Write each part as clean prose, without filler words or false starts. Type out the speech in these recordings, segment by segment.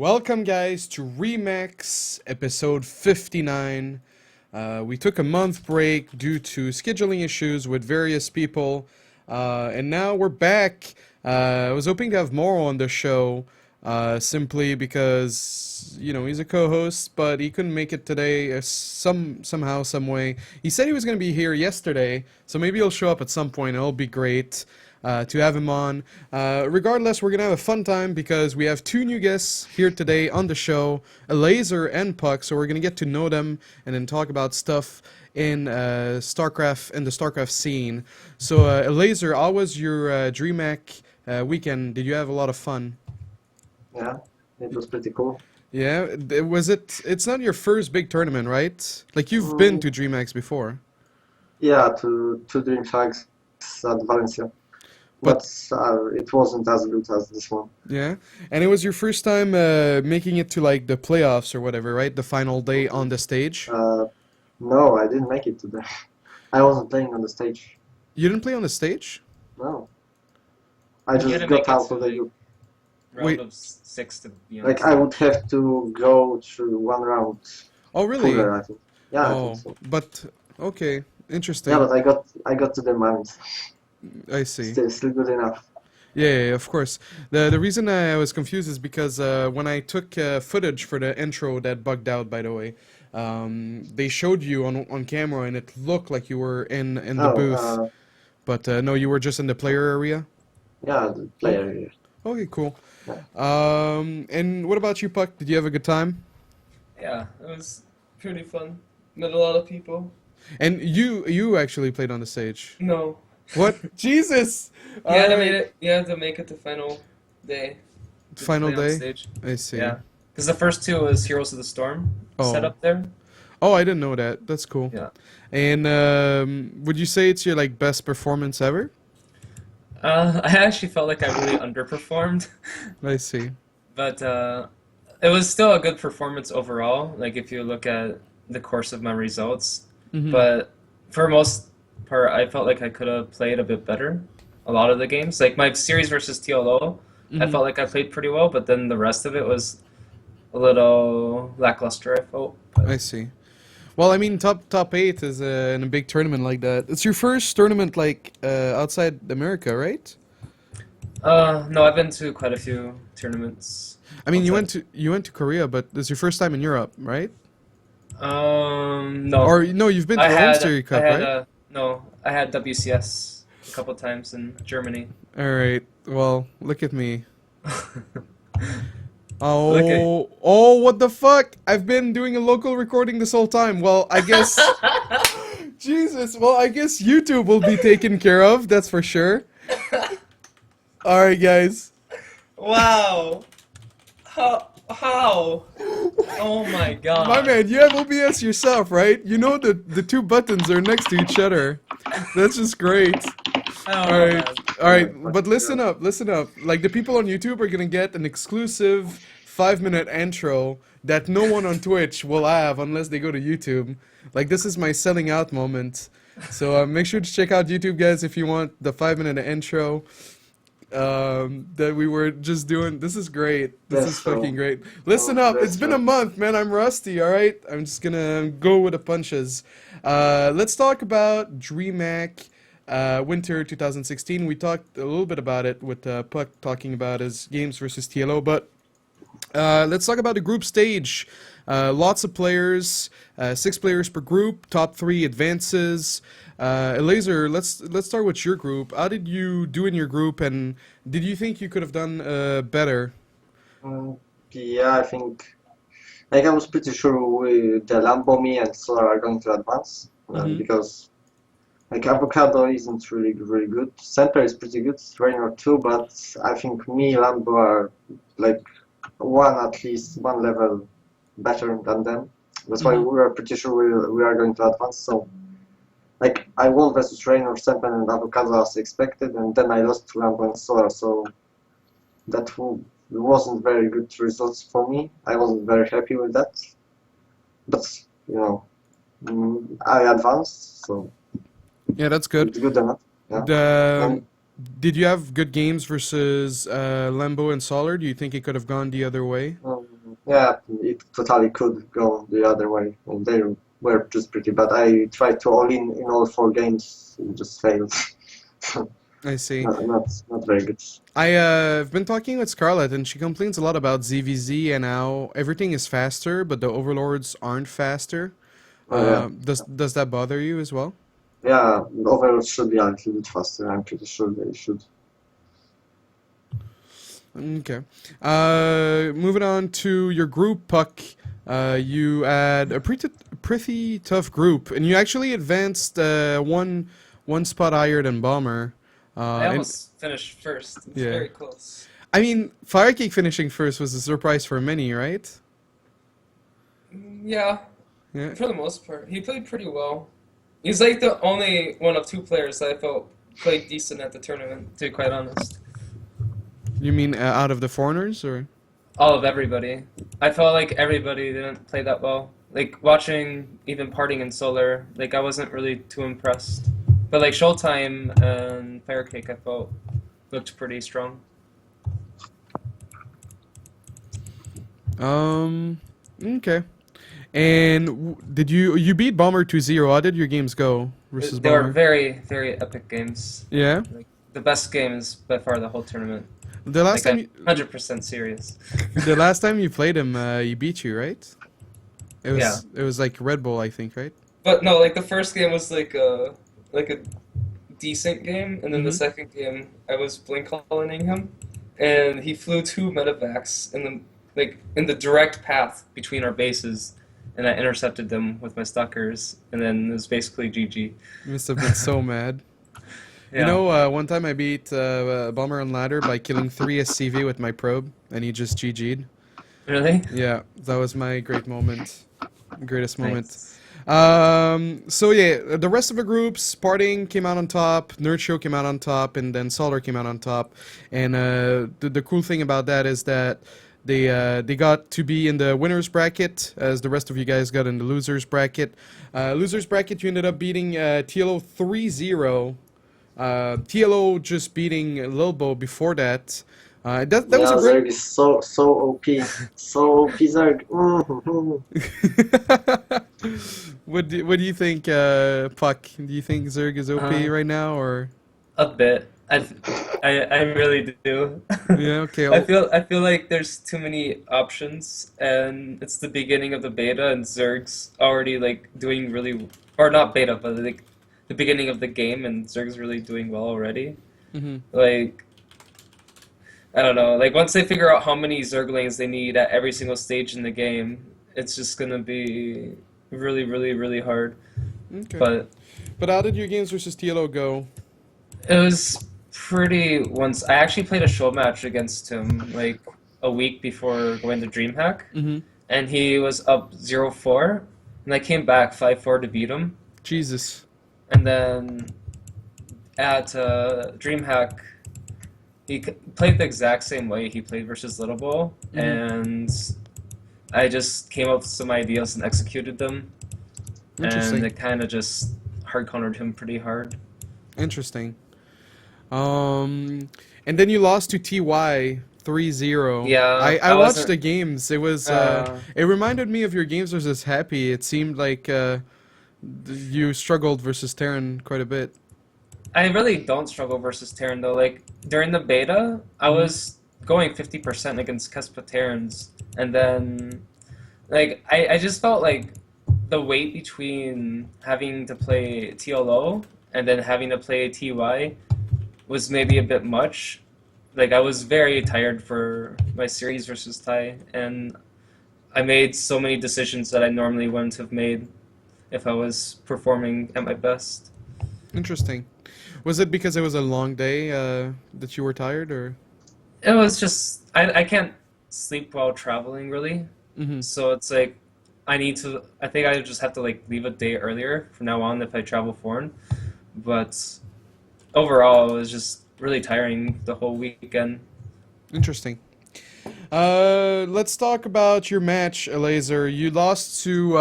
Welcome, guys, to Remax episode 59. We took a month break due to scheduling issues with various people, and now we're back. I was hoping to have MorroW on the show, simply because, he's a co-host, but he couldn't make it today somehow, some way. He said he was going to be here yesterday, so maybe he'll show up at some point. It'll be great to have him on. Regardless, we're going to have a fun time because we have two new guests here today on the show, Elazer and puCK, so we're going to get to know them and then talk about stuff in StarCraft and the StarCraft scene. So, Elazer, how was your DreamHack weekend? Did you have a lot of fun? Yeah, it was pretty cool. Yeah, it's not your first big tournament, right? Like, you've been to DreamHacks before. Yeah, to dream hacks at Valencia. But it wasn't as good as this one. Yeah, and it was your first time making it to like the playoffs or whatever, right? The final day on the stage. No, I didn't make it today. I wasn't playing on the stage. You didn't play on the stage? No. I You just didn't got make it out to of the the group. round Wait. of six to be Like, honest. I would have to go through one round Oh, really? further, I think. Yeah, I Oh, think so. but okay, interesting. Yeah, but I got to the mount. I see. Still good enough. Yeah, of course. The reason I was confused is because when I took footage for the intro that bugged out, by the way, they showed you on camera and it looked like you were in the booth, but no, you were just in the player area. Yeah, the player here. Okay, cool. Yeah. And what about you, puCK? Did you have a good time? Yeah, it was pretty fun. Met a lot of people. And you actually played on the stage. No. What? Jesus! You had to Alright. make it. You had to make it to final day. to Final play on day? stage. I see. Yeah, because the first two was Heroes of the Storm set Oh. up there. Oh, I didn't know that. That's cool. Yeah. And would you say it's your like best performance ever? I actually felt like I really underperformed, I see. but it was still a good performance overall. Like if you look at the course of my results, Mhm. but for most part, I felt like I could have played a bit better. A lot of the games, like my series versus TLO, I Mhm. felt like I played pretty well, but then the rest of it was a little lackluster, I felt. I see. Well, I mean, top eight is in a big tournament like that. It's your first tournament like outside America, right? No, I've been to quite a few tournaments. I mean, outside. you went to Korea, but it's your first time in Europe, right? No. Or no, you've been to I the had, Home Cup, I had, right? no, I had WCS a couple times in Germany. All right. Well, look at me. Look at- Oh, what the fuck? I've been doing a local recording this whole time. Well, I guess Jesus. Well, I guess YouTube will be taken care of. That's for sure. All right, guys. Wow. How? Oh my god. My man, you have OBS yourself, right? You know the two buttons are next to each other. That's just great. Oh, All right, man. all right. But listen up, listen up. Like the people on YouTube are gonna get an exclusive 5-minute intro that no one on Twitch will have unless they go to YouTube. Like this is my selling out moment. So make sure to check out YouTube, guys, if you want the 5-minute intro that we were just doing. This is great. This is desRow. fucking great. Listen up. It's been a desRow. month, man. I'm rusty. All right. I'm just gonna go with the punches. Let's talk about DreamHack. Winter 2016. We talked a little bit about it with puCK talking about his games versus TLO, but let's talk about the group stage. Lots of players, 6 players per group, top 3 advances. Elazer, let's start with your group. How did you do in your group, and did you think you could have done better? Yeah, I think. Like, I was pretty sure the Lambo, me, and Solar are going to advance Mhm. because like Avocado isn't really good. Center is pretty good, Raynor too, but I think me, Lambo are like at least one level better than them. That's why Mhm. we are pretty sure we are going to advance. So like I won versus Raynor, Center, and Avocado as expected, and then I lost to Lambo and Solar. So that wasn't very good results for me. I wasn't very happy with that, but you know, I advanced, so Yeah, that's good. it's good enough. Yeah. The, did you have good games versus Lambo and Solar? Do you think it could have gone the other way? Yeah, it totally could go the other way. And they were just pretty bad. I tried to all in all 4 games, it just failed. I see. Not very good. I've been talking with Scarlett, and she complains a lot about ZVZ and how everything is faster, but the overlords aren't faster. Oh yeah, Does that bother you as well? yeah. Overall should be a little bit faster. I'm pretty sure they should. Okay. Moving on to your group, puCK. You had a pretty tough group, and you actually advanced one spot higher than Bomber. I And almost finished first. It was yeah, very close. I mean, Firecake finishing first was a surprise for many, right? Yeah, Yeah. for the most part, he played pretty well. He's like the only one of 2 players that I felt played decent at the tournament, to be quite honest. You mean out of the foreigners, or? All of everybody. I felt like everybody didn't play that well. Like watching even Parting and Solar, like I wasn't really too impressed. But like Showtime and Firecake, I felt looked pretty strong. Okay. And did you beat Bomber 2-0? How did your games go versus They were Bomber? very, very epic games. Yeah. Like the best games by far the whole tournament. The last Like time I'm 100% serious. the last time you played him, he beat you, right? Yeah. It was like Red Bull, I think, right? But no, like the first game was like a decent game, and then the Mhm. second game I was blink calling him, and he flew 2 medevacs in the direct path between our bases, and I intercepted them with my Stuckers, and then it was basically GG. You must have been so mad. You Yeah. know, one time I beat Bomber on ladder by killing 3 SCV with my probe, and he just GG'd. Really? Yeah, that was my greatest moment. Nice. So yeah, the rest of the groups, Parting came out on top, Nerd Show came out on top, and then Solar came out on top. And the cool thing about that is that they got to be in the winners bracket, as the rest of you guys got in the losers bracket. Losers bracket, you ended up beating TLO 3-0. TLO just beating Lilbo before that. That was Yeah, a Zerg great. is so OP, so OP Zerg. What do you think, puCK? Do you think Zerg is OP right now, or? A bit. I really do. Yeah, okay. I feel like there's too many options, and it's the beginning of the beta, and Zerg's already like doing really, or not beta, but like the beginning of the game, and Zerg's really doing well already. Mm-hmm. Like I don't know, like once they figure out how many Zerglings they need at every single stage in the game, it's just gonna be really, really, really hard. Okay. But How did your games versus TLO go? it was pretty once I actually played a show match against him like a week before going to DreamHack, Mm-hmm. and he was up 0-4, and I came back 5-4 to beat him. Jesus. And then at DreamHack, played the exact same way he played versus Little Bull, and I just came up with some ideas and executed them, Interesting. and it kind of just hard countered him pretty hard. Interesting. And then you lost to TY 3-0. Yeah, I I watched wasn't- the games. It was it reminded me of your games versus Happy. It seemed like you struggled versus Terran quite a bit. I really don't struggle versus Terran though. Like during the beta, I was going 50% against Kespa Terrans, and then like I just felt like the weight between having to play TLO and then having to play TY was maybe a bit much. Like I was very tired for my series versus Ty, and I made so many decisions that I normally wouldn't have made if I was performing at my best. Interesting. Was it because it was a long day that you were tired, or? It was just I can't sleep while traveling really, Mm-hmm. so it's like I think I just have to like leave a day earlier from now on if I travel foreign. But overall, it was just really tiring the whole weekend. Interesting. Let's talk about your match, Elazer. You lost to,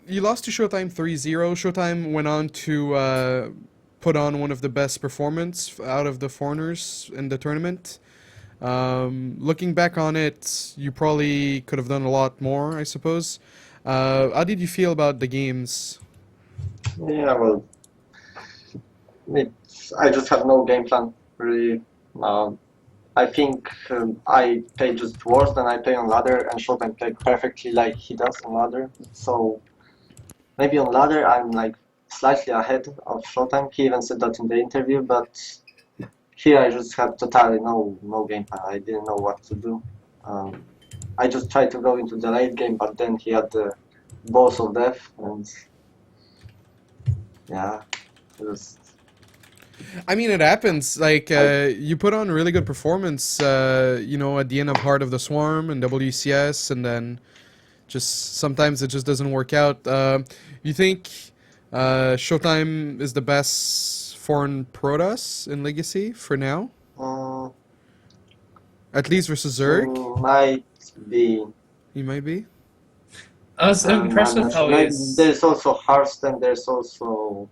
you lost to Showtime 3-0. Showtime went on to put on one of the best performance out of the foreigners in the tournament. Looking back on it, you probably could have done a lot more, I suppose. How did you feel about the games? Yeah, well, I just have no game plan really. I think I play just worse than I play on ladder, and Showtime played perfectly like he does on ladder. So maybe on ladder I'm like slightly ahead of Showtime. He even said that in the interview, but here I just had totally no game plan. I didn't know what to do. I just tried to go into the late game, but then he had the balls of death, and yeah, it was. I mean, it happens. Like, you put on a really good performance, you know, at the end of Heart of the Swarm and WCS, and then just sometimes it just doesn't work out. You think Showtime is the best foreign Protoss in Legacy for now? Um, At least versus Zerg? Might be. He might be. I was impressed I'm with not how sure. he Like, is. there's also Hearthstone. There's also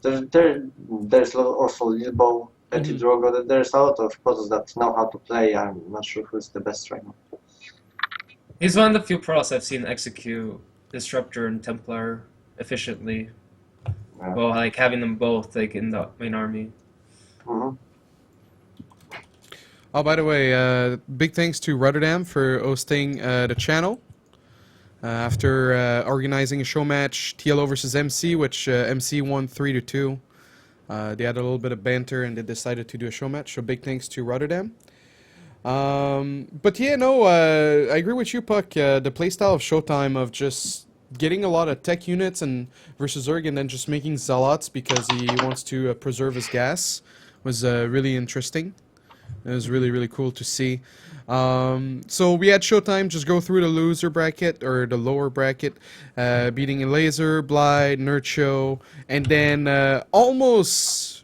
there's also Lilbo, Petit Mhm. Drogo. There's a lot of pros that know how to play. I'm not sure who's the best right now. He's one of the few pros I've seen execute Disruptor and Templar efficiently. Yeah. Well, like having them both like in the main army. Mhm. Oh, by the way, big thanks to Rotterdam for hosting the channel. After organizing a show match, TLO versus MC, which MC won 3-2. They had a little bit of banter and they decided to do a show match. So big thanks to Rotterdam. But yeah, no, I agree with you, puCK. The playstyle of Showtime of just getting a lot of tech units and versus Zerg and then just making Zealots because he wants to preserve his gas was really interesting. It was really, really cool to see. So we had Showtime just go through the loser bracket or the lower bracket, beating Elazer, Blythe, Nurcho, and then almost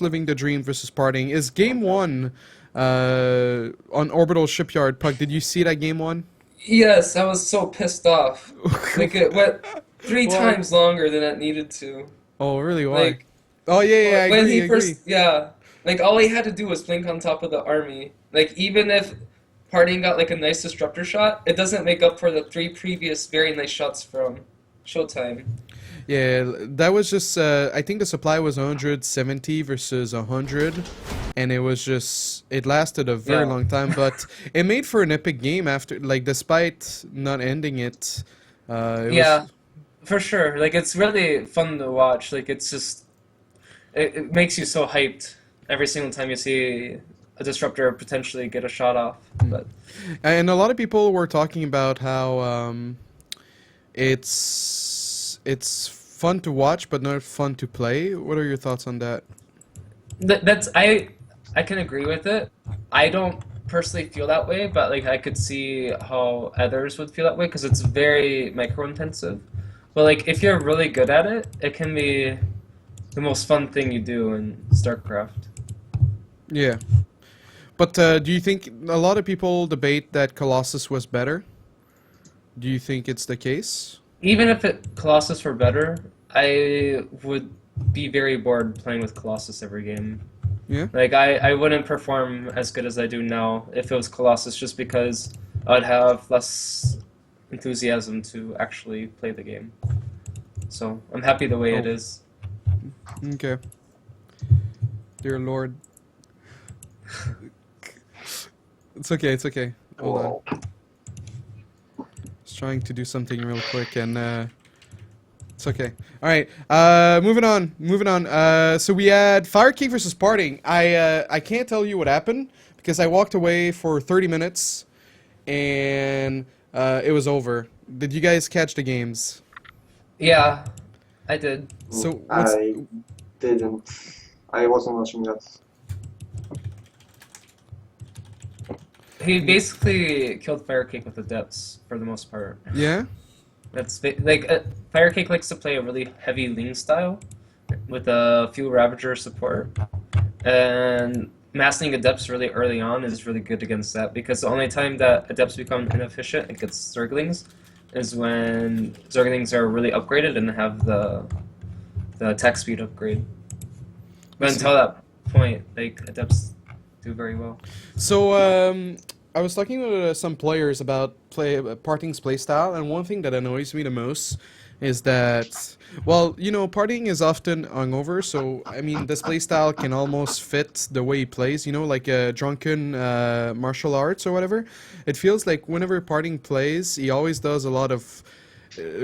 living the dream versus parting. Is game one on Orbital Shipyard? puCK, did you see that game one? Yes, I was so pissed off. Like it went three Why? times longer than it needed to. Oh, really? Why? Like Oh, yeah, I when agree, he I agree. first, yeah, like all he had to do was blink on top of the army. Like even if Parting got like a nice disruptor shot, it doesn't make up for the three previous very nice shots from Showtime. Yeah, that was just, I think the supply was 170 versus 100, and it was just, it lasted a very Yeah. long time, but it made for an epic game after, like, despite not ending it, it Yeah, was, for sure. Like it's really fun to watch. Like it's just it makes you so hyped every single time you see a disruptor potentially get a shot off. But and a lot of people were talking about how, it's fun to watch, but not fun to play. What are your thoughts on that? that's I can agree with it. I don't personally feel that way, but like I could see how others would feel that way because it's very micro intensive. But like if you're really good at it, it can be the most fun thing you do in StarCraft. Yeah. But do you think a lot of people debate that Colossus was better? Do you think it's the case? Even if Colossus were better, I would be very bored playing with Colossus every game. Yeah. Like I wouldn't perform as good as I do now if it was Colossus just because I'd have less enthusiasm to actually play the game. So I'm happy the way it Oh. is. Okay. Dear Lord. It's okay, it's okay. Hold on. Whoa. Just trying to do something real quick and it's okay. Alright, moving on. So we had Fireking versus Parting. I can't tell you what happened because I walked away for 30 minutes and it was over. Did you guys catch the games? Yeah, I did. So what's I didn't. I wasn't watching that. He basically killed Firecake with the depths for the most part. yeah? Like Firecake likes to play a really heavy Ling style with a few Ravager support, and mastering Adepts really early on is really good against that because the only time that Adepts become inefficient against Zerglings is when Zerglings are really upgraded and have the attack speed upgrade. But I see. until that point, like Adepts do very well. So I was talking with some players about Parting's playstyle, and one thing that annoys me the most is that, well, Parting is often hungover, so I mean, this playstyle can almost fit the way he plays, like a drunken martial arts or whatever. It feels like whenever Parting plays, he always does a lot of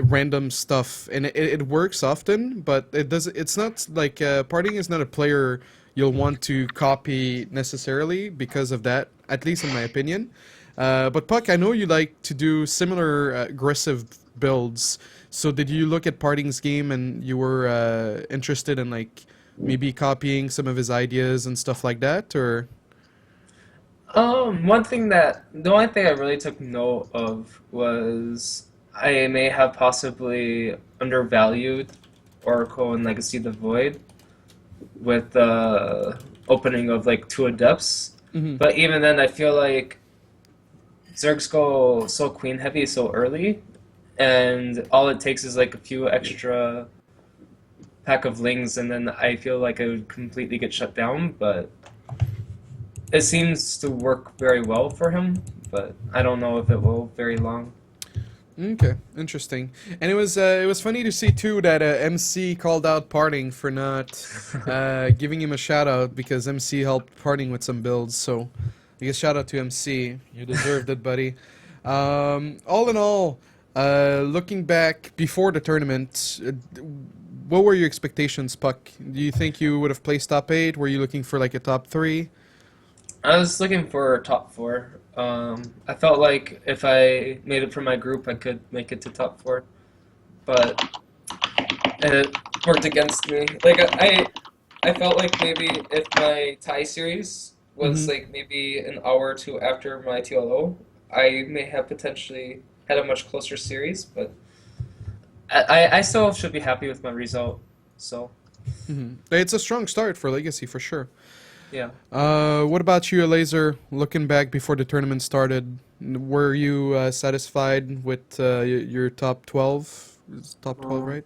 random stuff, and it works often, but it's not like Parting is not a player you'll want to copy necessarily because of that, at least in my opinion. But puCK, I know you like to do similar aggressive builds. So did you look at Parting's game and you were interested in like maybe copying some of his ideas and stuff like that, or? The only thing I really took note of was I may have possibly undervalued Oracle and Legacy of the Void with the opening of like 2 Adepts. Mm-hmm. But even then, I feel like Zergs go so queen heavy so early, and all it takes is like a few extra pack of lings, and then I feel like I would completely get shut down. But it seems to work very well for him, but I don't know if it will very long. Okay, interesting. And it was funny to see too that MC called out Parting for not giving him a shout out because MC helped Parting with some builds. So I guess shout out to MC. You deserved it, buddy. All in all, looking back before the tournament, what were your expectations, puCK? Do you think you would have placed top 8? Were you looking for like a top 3? I was looking for top 4. I felt like if I made it for my group, I could make it to top 4, but it worked against me. Like I felt like maybe if my tie series was Mhm. like maybe an hour or two after my TLO, I may have potentially had a much closer series. But I still should be happy with my result. So Mhm. It's a strong start for Legacy for sure. yeah. What about you, Elazer? Looking back before the tournament started, were you satisfied with your top 12? It's top 12, right?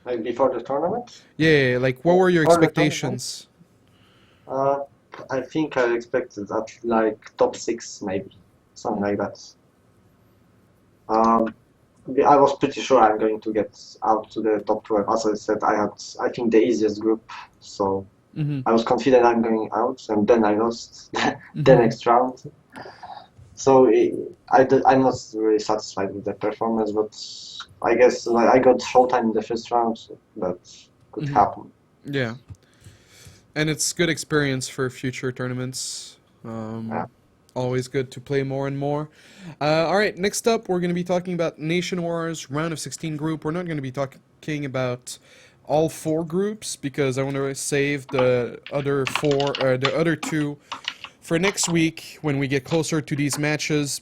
Like before the tournament? Yeah, like what were your Before the tournament? expectations? Uh, I think I expected at like top 6 maybe, something like that. I was pretty sure I'm going to get out to the top 12. As I said, I had, I think, the easiest group, so Mm-hmm. I was confident I'm going out, and then I lost the Mm-hmm. next round. So I'm not really satisfied with the performance, but I guess like, I got showtime in the first round, so that could Mhm. happen. Yeah, and it's good experience for future tournaments. Yeah. Always good to play more and more. All right, next up, we're going to be talking about Nation Wars round of 16 group. We're not going to be talking about all 4 groups because I want to save the other 4, the other 2 for next week when we get closer to these matches.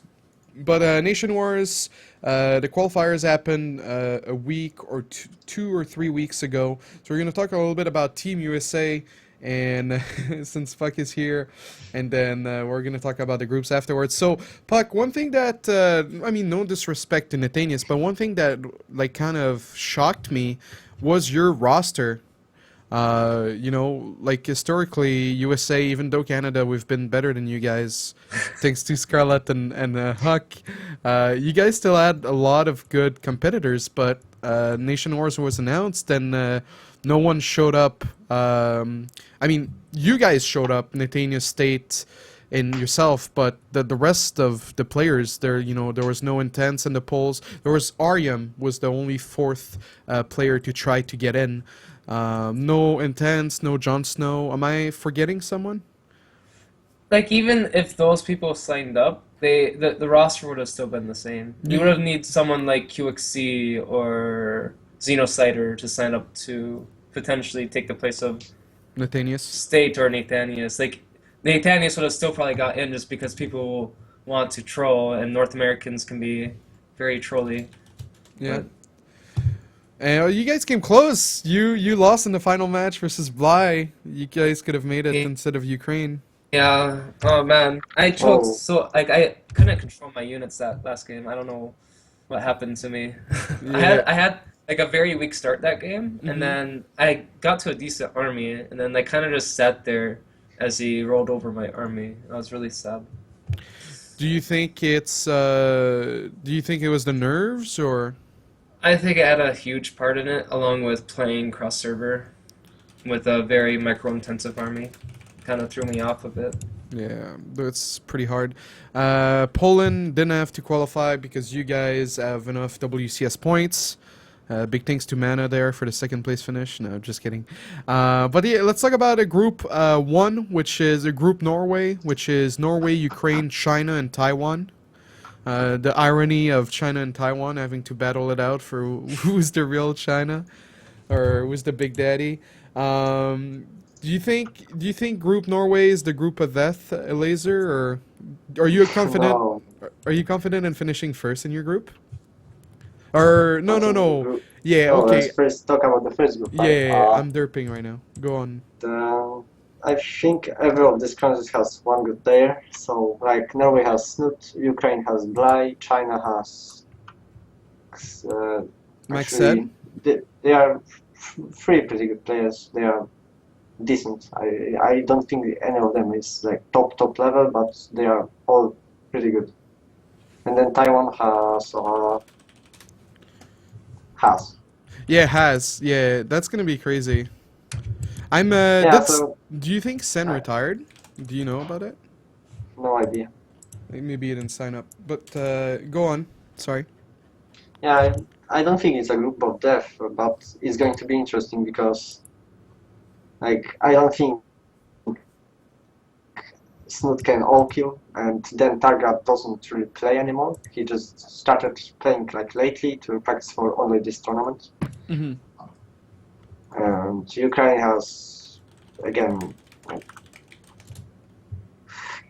But Nation Wars, the qualifiers happened a week or 2 or 3 weeks ago. So we're going to talk a little bit about Team USA, and since puCK is here, and then we're going to talk about the groups afterwards. So puCK, one thing that, I mean, no disrespect to Nathanius, but one thing that like kind of shocked me was your roster. Like historically, USA, even though Canada, we've been better than you guys, thanks to Scarlett and puCK. You guys still had a lot of good competitors, but Nation Wars was announced and no one showed up. I mean, you guys showed up, Nathaniel State and yourself, but the rest of the players there, there was no intense in the polls. There was Aryam was the only 4th player to try to get in. No Intense, no Jon Snow. Am I forgetting someone? Like even if those people signed up, the roster would have still been the same. You would have need someone like QXC or Xenocider to sign up to potentially take the place of Nathanius? State or Nathanius. Like Nathanius would have still probably got in just because people want to troll, and North Americans can be very trolly. Yeah. But And you guys came close. You lost in the final match versus Bly. You guys could have made it instead of Ukraine. yeah, oh man, I choked Oh. so like I couldn't control my units that last game. I don't know what happened to me. Yeah. I had like a very weak start that game, Mhm. and then I got to a decent army, and then I kind of just sat there as he rolled over my army. I was really sad. Do you think it's do you think it was the nerves or I think it had a huge part in it, along with playing cross server with a very micro-intensive army. Kind of threw me off a bit. yeah, that's pretty hard. Poland didn't have to qualify because you guys have enough WCS points. Big thanks to Mana there for the second place finish. No, just kidding. But yeah, let's talk about a group 1, which is a group Norway, which is Norway, Ukraine, China, and Taiwan. The irony of China and Taiwan having to battle it out for who's the real China or who's the big daddy. Do you think Group Norway is the group of death, Elazer, or are you confident? No. Are you confident in finishing first in your group? Or no, What's no, in the no. group? Yeah, No, okay. let's first talk about the first group. Yeah, I'm derping right now. Go on. I think every of these countries has one good player. So, like, Norway has Snoot, Ukraine has Bly, China has. Max Actually, said. they are three pretty good players. They are decent. I don't think any of them is like top level, but they are all pretty good. And then Taiwan has. Yeah, has. Yeah, that's gonna be crazy. I'm Yeah, that's so do you think Sen retired? Do you know about it? no idea. Like, maybe you didn't sign up. But go on. Sorry. Yeah, I don't think it's a group of death, but it's going to be interesting because, like, I don't think Snoot can all kill, and then Targat doesn't really play anymore. He just started playing like lately to practice for only this tournament. Mm-hmm. And Ukraine has, again, like,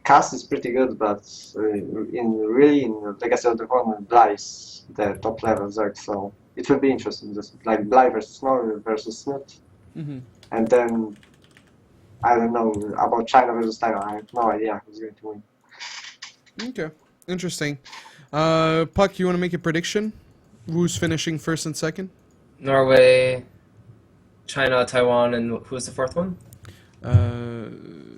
Cass is pretty good, but in Legacy of the Horn, Bly is the top level Zerg, so it will be interesting. Just like Bly versus Norway versus Snoot, Mm-hmm. and then I don't know about China versus Taiwan. I have no idea who's going to win. Okay. Interesting. Puck, you want to make a prediction? Who's finishing first and second? Norway, China, Taiwan, and who's the fourth one?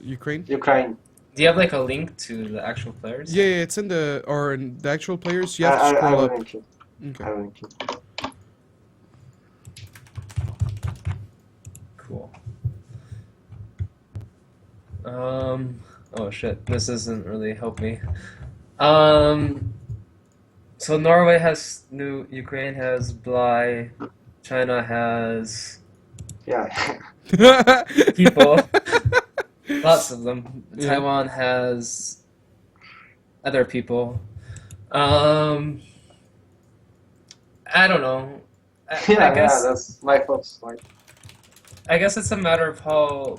Ukraine. Ukraine. Do you have like a link to the actual players? Yeah, it's in the actual players. You have to I scroll will up. link it. Okay. I will link it. Cool. Oh shit, this doesn't really help me. So Norway has Ukraine has Bly, China has Yeah. people, lots of them. Yeah. Taiwan has other people. I don't know. I guess that's my thoughts. Like, I guess it's a matter of how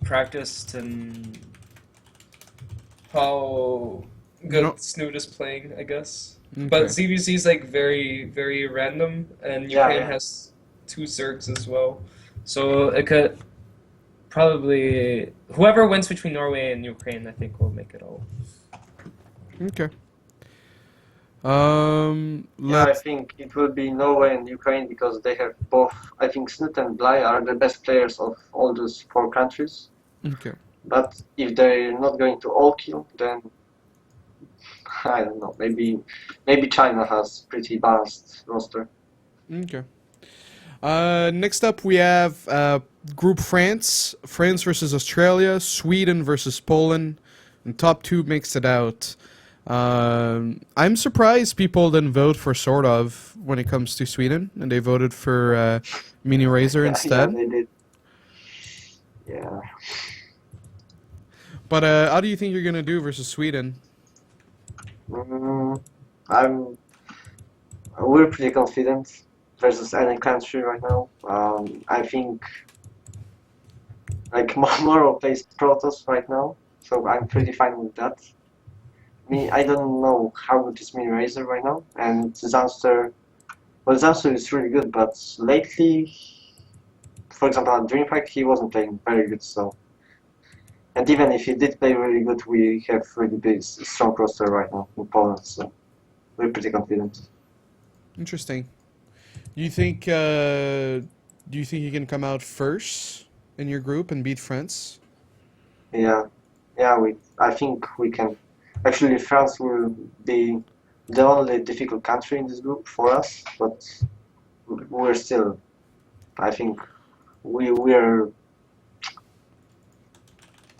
practiced and how good No. Snoot is playing, I guess. Okay. But ZVZ is like very, very random, and Yeah, Ukraine yeah. has 2 Zergs as well. So it could probably whoever wins between Norway and Ukraine, I think, will make it all. Okay. yeah, I think it will be Norway and Ukraine because they have both. I think Snoot and Bly are the best players of all those 4 countries. Okay. But if they're not going to all kill, then I don't know. Maybe China has pretty balanced roster. Okay. Next up we have Group France. France versus Australia. Sweden versus Poland. And top 2 makes it out. I'm surprised people didn't vote for sort of when it comes to Sweden, and they voted for Mini Razor Yeah, instead. they did. Yeah. But how do you think you're gonna do versus Sweden? We're pretty confident versus any country right now. I think like MorroW plays Protoss right now, so I'm pretty fine with that. I don't know how good is Mini Razor right now, and Zanster is really good, but lately, for example, at Dreamhack, he wasn't playing very good, so. And even if he did play really good, we have really big, strong roster right now in Poland, so we're pretty confident. Interesting. Do you think you can come out first in your group and beat France? Yeah, yeah. I think we can. Actually, France will be the only difficult country in this group for us, but we're still. I think we're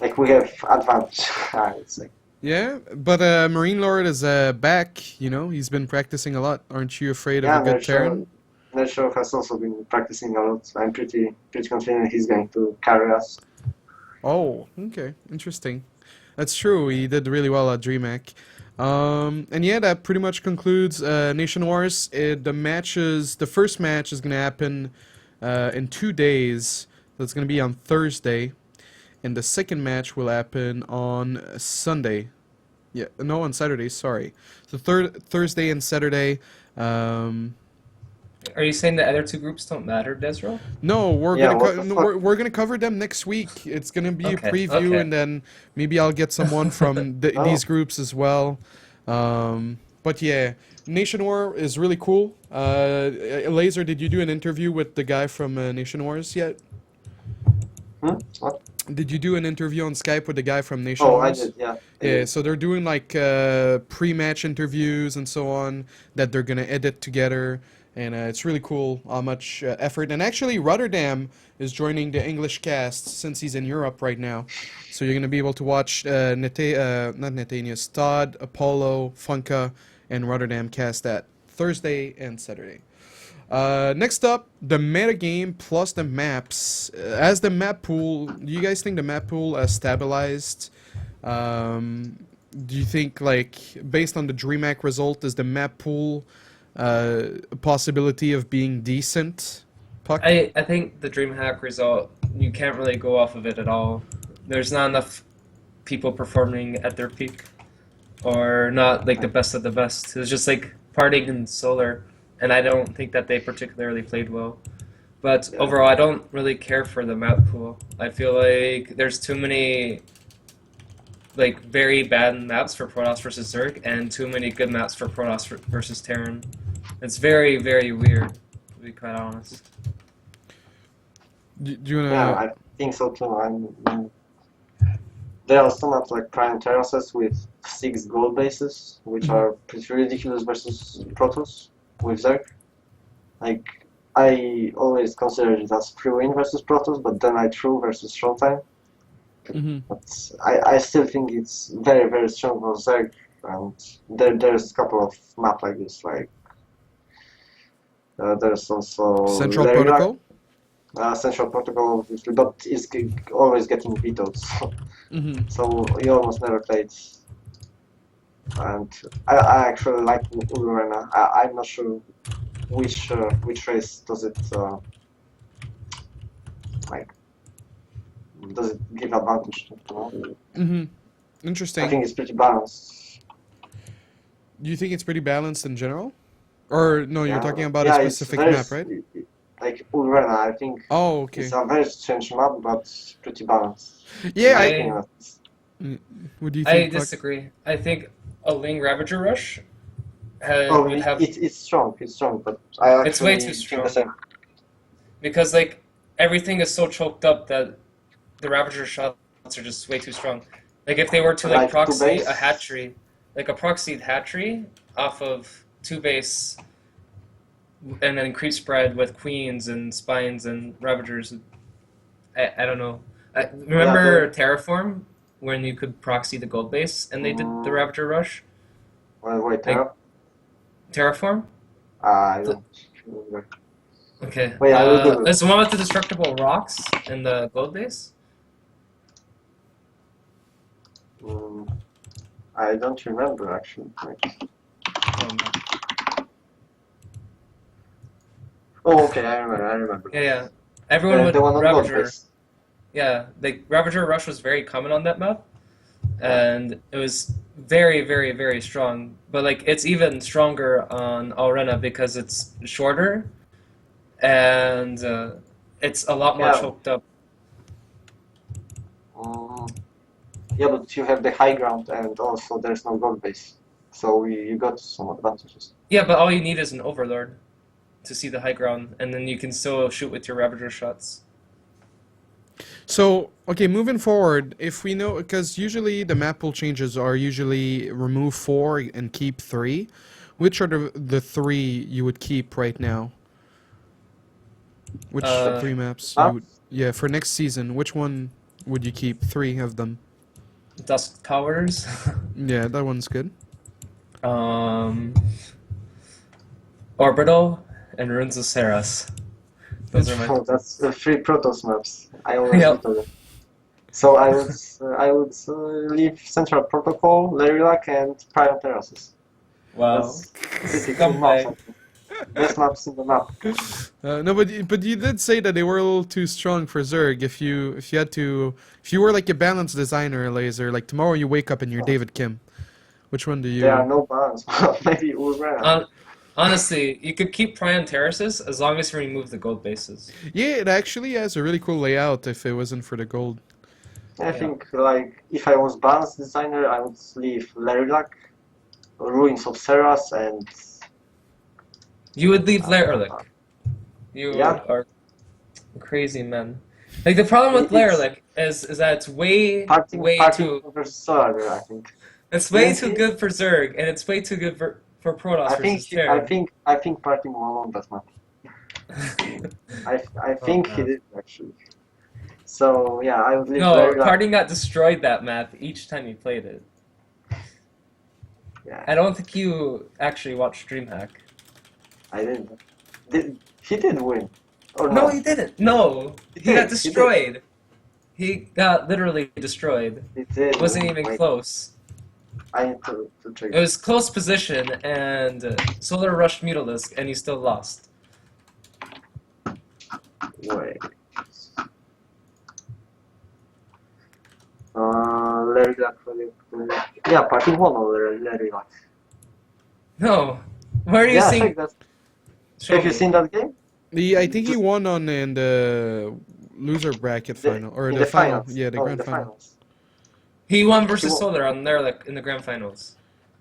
like we have advantage. I would say. Yeah, but Marine Lord is back. You know, he's been practicing a lot. Aren't you afraid of a Yeah, good Terran? Nershaw has also been practicing a lot. I'm pretty confident he's going to carry us. Oh, okay, interesting. That's true. He did really well at DreamHack. And yeah, that pretty much concludes Nation Wars. The first match is gonna happen in 2 days. So it's gonna be on Thursday, and the second match will happen on Sunday. Yeah, no, on Saturday. Sorry. So Thursday and Saturday. Um, Are you saying the other two groups don't matter, desRow? No, Yeah, what the no, fuck? we're gonna cover them next week. It's gonna be a Okay, preview, okay. and then maybe I'll get someone from Oh. these groups as well. But yeah, Nation War is really cool. Elazer, did you do an interview with the guy from Nation Wars yet? What? Did you do an interview on Skype with the guy from Nation Oh, I Wars? did. Yeah. I Yeah, did. so they're doing like pre-match interviews and so on that they're gonna edit together, and it's really cool how much effort. And actually, Rotterdam is joining the English cast since he's in Europe right now, so you're gonna be able to watch not Netanius, Todd, Apollo, Funka, and Rotterdam cast that Thursday and Saturday. Next up, the metagame plus the maps. As the map pool, do you guys think the map pool has stabilized? Do you think, like, based on the DreamHack result, is the map pool a possibility of being decent? puCK? I think the DreamHack result, you can't really go off of it at all. There's not enough people performing at their peak, or not like the best of the best. It's just like Parting and Solar, and I don't think that they particularly played well. But Yeah. overall, I don't really care for the map pool. I feel like there's too many like very bad maps for Protoss versus Zerg, and too many good maps for Protoss versus Terran. It's very, very weird, to be quite honest. Do you Yeah, wanna? I think so too. There are some maps like Prime Terraces with 6 gold bases, which are pretty ridiculous versus Protoss with Zerg. Like, I always considered it as free win versus Protoss, but then I threw versus Showtime. Mm-hmm. But I still think it's very, very strong for Zerg, and there's a couple of maps like this, like there's also Central Layla, Protocol? Central Protocol, obviously, but it's always getting vetoed, Mm-hmm. so you almost never played. And I actually like Ulrena. I'm not sure which race does it like. Does it give advantage to? You know? Mm-hmm. I Interesting. think it's pretty balanced. Do you think it's pretty balanced in general? Or no, you're Yeah, talking about a yeah, it's specific very map, right? like Ulrena. I think Oh, okay. it's a very strange map, but pretty balanced. Yeah, My I- opinion, at least. What do you I think, puCK? disagree. I think a Ling Ravager Rush Oh, would have it's strong. It's strong, but I actually It's way too think strong. the same. because like everything is so choked up that the Ravager shots are just way too strong. Like if they were to like Like proxy two-base? a hatchery, like a proxied hatchery off of 2-base, and then creep spread with queens and spines and Ravagers. I don't know. Remember Terraform when you could proxy the gold base and they did the Ravager Rush? Wait, Like- Terraform? I don't remember. Okay. Wait, I will Google. It's the one with the destructible rocks in the gold base? I don't remember actually. Oh, okay, I remember. Yeah. Everyone would The one on gold Ravager. base. Yeah, the Ravager Rush was very common on that map, and it was very, very, very strong. But like, it's even stronger on Alrena because it's shorter, and it's a lot more Yeah. choked up. Yeah, but you have the high ground, and also there's no gold base, so you got some advantages. Yeah, but all you need is an Overlord to see the high ground, and then you can still shoot with your Ravager shots. So, okay, moving forward, if we know, because usually the map pool changes are usually remove 4 and keep 3. Which are the 3 you would keep right now? Which Uh, 3 maps you would, Maps? yeah, for next season, which one would you keep? 3 of them. Dusk Towers. Yeah, that one's good. um, Orbital and Ruins of Ceres. Those are my. Oh, that's the 3 Protoss maps. I always Yep. little them. So I would leave Central Protocol, Lerilac, and Prime Terraces. Wow. That's pretty cool maps. I Scumbag. think. Best maps in the map. No, but you did say that they were a little too strong for Zerg. If you were like a balanced designer, Laser, like tomorrow you wake up and you're David Kim, which one do you? There are no balance. Maybe Urena. Honestly, you could keep Prion Terraces as long as you remove the gold bases. Yeah, it actually has a really cool layout. If it wasn't for the gold. I think like if I was balance designer, I would leave Lerilac, Ruins of Ceres, and You would leave Lerlick. You Yeah. are crazy, man. Like the problem with It's- Lerlick is that it's way Parting too versus Solar, I think. it's way Yeah, too it- good for Zerg and it's way too good for Protoss I think versus Terran. I think Parting won on that map. I think he man. did actually. So yeah, I would leave No, Lerilac. Parting got destroyed that map each time he played it. Yeah, I don't think you actually watched DreamHack. I didn't. He did win? Or No, he didn't. No, He he did, got he did. destroyed. He got literally destroyed. He did. It wasn't even Wait, close. I need to check. It was close position, and Solar rushed Mutalisk, and he still lost. Wait. Lerilac. Yeah, Parting won over Lerilac. No, where are you Yeah, seeing? check that. Show Have you me. seen that game? I think he won on in the loser bracket final or in the final. finals. Yeah, the No, grand the final. finals. He won versus won. Solar on Lerlick in the grand finals.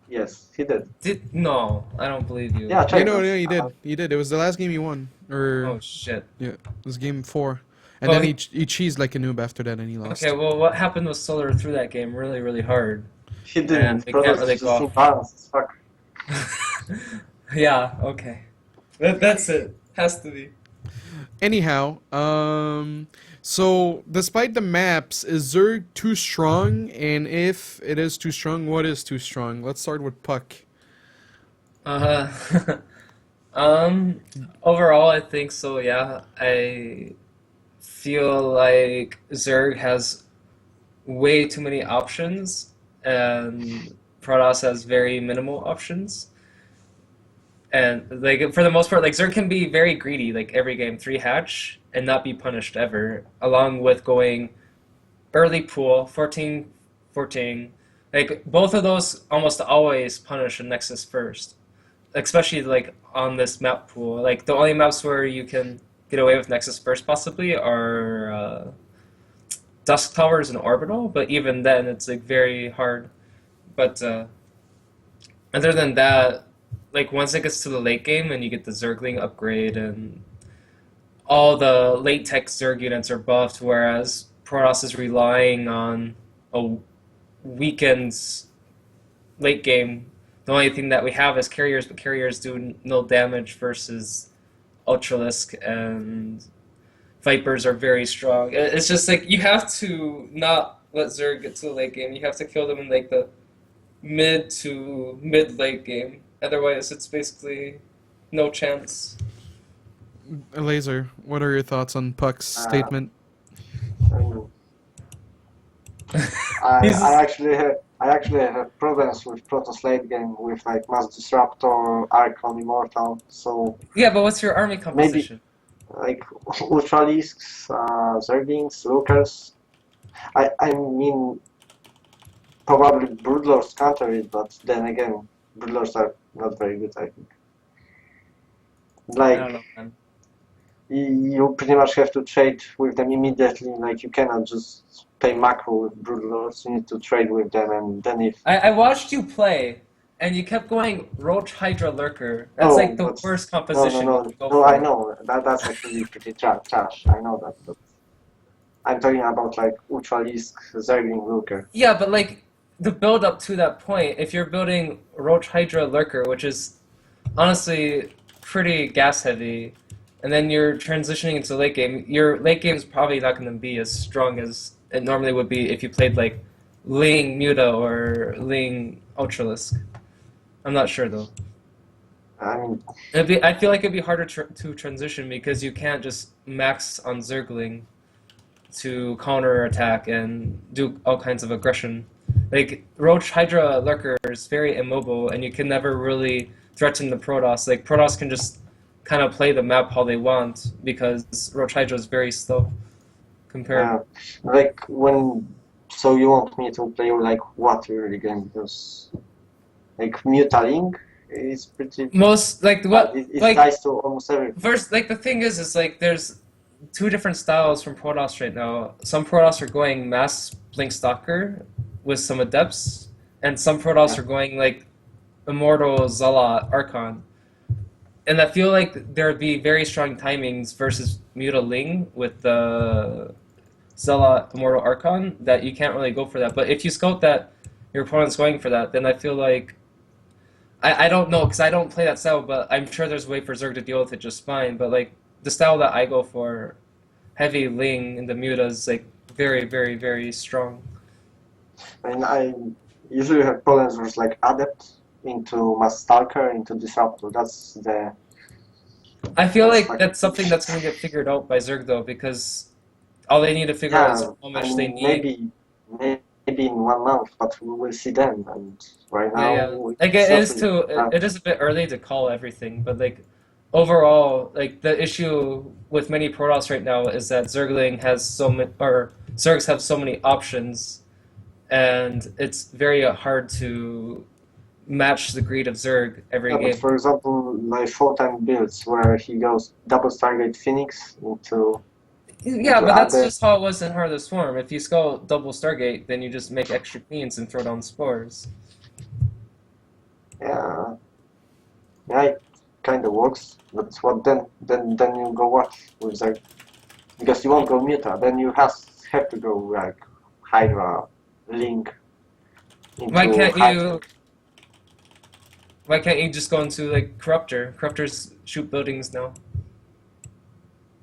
Yes, he did. No, I don't believe you. Yeah, check Yeah, no, that. no, he did. He did. It was the last game he won, or Oh shit. it was game 4, and Well, then he cheesed like a noob after that, and he lost. Okay, well, what happened with Solar through that game really, really hard. He And didn't. they can't Protoss really just go off. imbalanced as fuck. Yeah. Okay. That's it. Has to be. Anyhow, so despite the maps, is Zerg too strong? And if it is too strong, what is too strong? Let's start with puCK. Overall, I think so. Yeah, I feel like Zerg has way too many options, and Protoss has very minimal options. And like for the most part, like Zerg can be very greedy, like every game 3 hatch and not be punished ever, along with going early pool 14. Like both of those almost always punish a Nexus first, especially like on this map pool. Like the only maps where you can get away with Nexus first possibly are Dusk Towers and Orbital, but even then it's like very hard. But other than that, like once it gets to the late game and you get the Zergling upgrade and all the late tech Zerg units are buffed, whereas Protoss is relying on a weakened late game. The only thing that we have is carriers, but carriers do no damage versus Ultralisk, and Vipers are very strong. It's just like you have to not let Zerg get to the late game. You have to kill them in like the mid to mid late game. Otherwise, it's basically no chance. Elazer, what are your thoughts on puCK's statement? I actually have problems with Protoss late game with like Mass Disruptor, Archon, Immortal. So Yeah, but what's your army composition? like Ultralisks, Zerglings, Lookers. I mean probably Broodlords counter it, but then again Broodlords are not very good, I think. I don't Like know, man. you pretty much have to trade with them immediately. Like you cannot just play macro with Broodlords. You need to trade with them, and then if I watched you play, and you kept going Roach Hydra Lurker. That's Oh, like the but- worst composition no, you can go no, for. I know that's actually pretty trash. I know that, but I'm talking about like Ultralisk Zergling Lurker. Yeah, but like the build up to that point, if you're building Roach Hydra Lurker, which is honestly pretty gas heavy, and then you're transitioning into late game, your late game is probably not going to be as strong as it normally would be if you played like Ling Muta or Ling Ultralisk. I'm not sure though. I mean, I feel like it'd be harder to transition because you can't just max on Zergling to counter attack and do all kinds of aggression. Like Roach Hydra Lurker is very immobile, and you can never really threaten the Protoss. Like Protoss can just kind of play the map how they want because Roach Hydra is very slow compared. like when. So you want me to play like what really game? Because like Mutaling is pretty. Most like what It like dies to almost everything. first like the thing is like there's two different styles from Protoss right now. Some Protoss are going mass Blink Stalker with some Adepts, and some Protoss are going like Immortal Zealot Archon. And I feel like there'd be very strong timings versus Muta Ling with the Zealot Immortal Archon that you can't really go for that. But if you scout that your opponent's going for that, then I feel like I don't know because I don't play that style, but I'm sure there's a way for Zerg to deal with it just fine. But like the style that I go for, heavy Ling in the Muta is like very, very, very strong. And I usually have problems with like Adept into Mass Stalker into Disruptor. That's the. I feel That's like like- that's something that's going to get figured out by Zerg though, because all they need to figure out is how much they need. Maybe in 1 month, but we will see then. And right now, Yeah. Like it is it is a bit early to call everything, but like overall, like the issue with many Protoss right now is that Zergling has so many, or Zergs have so many options, and it's very hard to match the greed of Zerg every Yeah, game. but for example, my full-time builds where he goes double Stargate Phoenix into. Yeah, to but that's add just how it was in Heartless Swarm. If you skull double Stargate, then you just make extra queens and throw down spores. Yeah, it kind of works. But what then? Then you go what with like because you won't go Muta. Then you have to go like Hydra, Link. Into Why can't Hydra. you? Why can't you just go into like Corruptor? Corruptors shoot buildings now.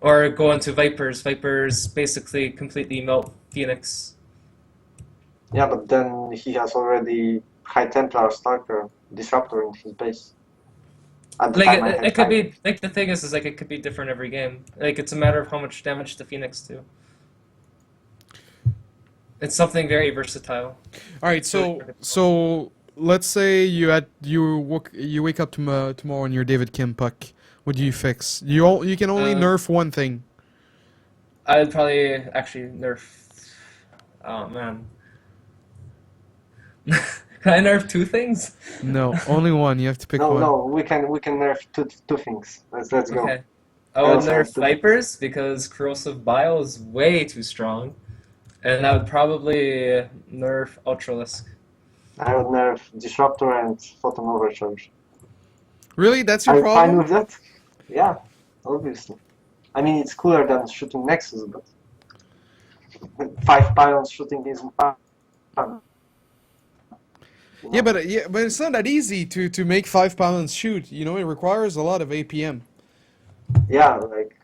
Or go into Vipers. Vipers basically completely melt Phoenix. Yeah, but then he has already High Templar Stalker Disruptor in his base. At the time I Like had it could Hydra. be like the thing is like it could be different every game. Like it's a matter of how much damage the Phoenix do. It's something very versatile. All right, so let's say you wake up tomorrow and you're David Kim puck. What do you fix? You can only nerf one thing. I'd probably actually nerf. Oh man. Can I nerf two things? No, only one. You have to pick No, one. no, we can nerf two things. Let's go. Okay. I would Also, nerf the- Vipers because Corrosive Bile is way too strong. And I would probably nerf Ultralisk. I would nerf Disruptor and Photon Overcharge. Really? That's Are your you fine problem? with that? Yeah, obviously. I mean, it's cooler than shooting Nexus, but 5 pylons shooting isn't fun. You Yeah, know? but it's not that easy to make 5 pylons shoot. You know, it requires a lot of APM. Yeah, like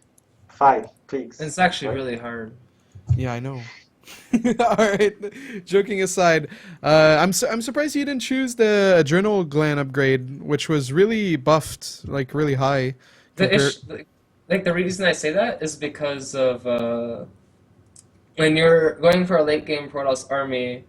5 clicks. And it's actually right? really hard. Yeah, I know. All right. Joking aside, I'm surprised you didn't choose the Adrenal Gland upgrade, which was really buffed, like really high. The reason I say that is because of when you're going for a late game Protoss army,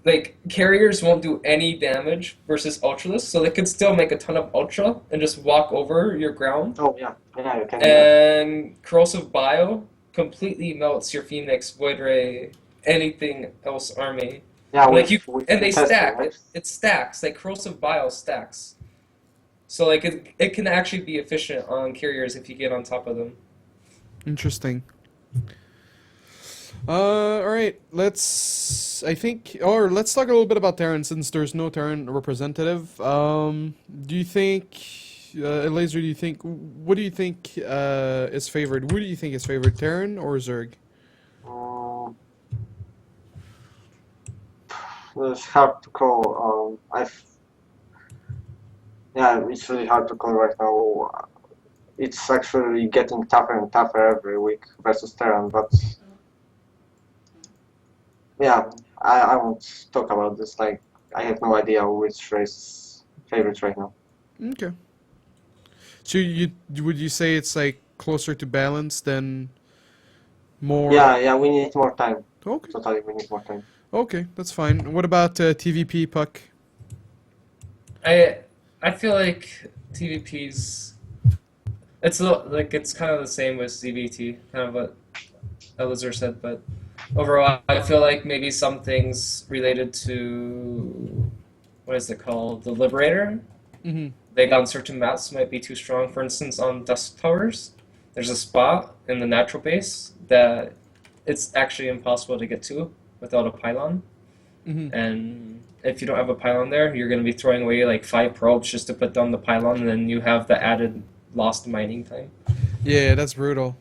like carriers won't do any damage versus Ultralisk, so they could still make a ton of Ultra and just walk over your ground. Oh, yeah, you can do that. And Corrosive Bio completely melts your Phoenix, Void Ray, anything else army. Yeah, Like you, with and they testing, stack. right? It stacks. Like Corrosive Bile stacks. So like it can actually be efficient on carriers if you get on top of them. Interesting. All right. Let's talk a little bit about Terran since there's no Terran representative. Do you think Elazer, do you think? What do you think is favored? Who do you think is favored, Terran or Zerg? Um, it's hard to call. Yeah, it's really hard to call right now. It's actually getting tougher and tougher every week versus Terran, but yeah, I won't talk about this. Like, I have no idea which race is favorite right now. Okay. So would you say it's like closer to balance than more? Yeah, we need more time. Okay. Totally, we need more time. Okay, that's fine. What about TVP puck? I feel like TVP's it's like it's kind of the same with ZVT, kind of what Elazer said, but overall I feel like maybe some things related to what is it called, the Liberator. Mm-hmm. They on certain maps might be too strong. For instance, on Dusk Towers, there's a spot in the natural base that it's actually impossible to get to without a pylon. Mm-hmm. And if you don't have a pylon there, you're going to be throwing away like 5 probes just to put down the pylon, and then you have the added lost mining time. Yeah, that's brutal.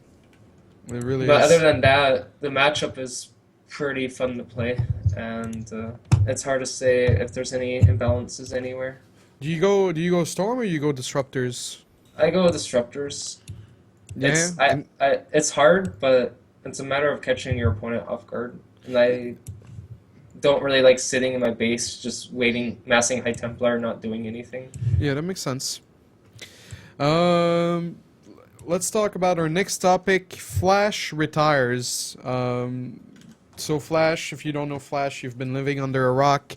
It really But is. other than that, the matchup is pretty fun to play, and it's hard to say if there's any imbalances anywhere. Do you go Storm or you go Disruptors? I go with Disruptors. Yeah. It's hard, but it's a matter of catching your opponent off guard. And I don't really like sitting in my base, just waiting, massing High Templar, not doing anything. Yeah, that makes sense. Let's talk about our next topic. Flash retires. So Flash, if you don't know Flash, you've been living under a rock.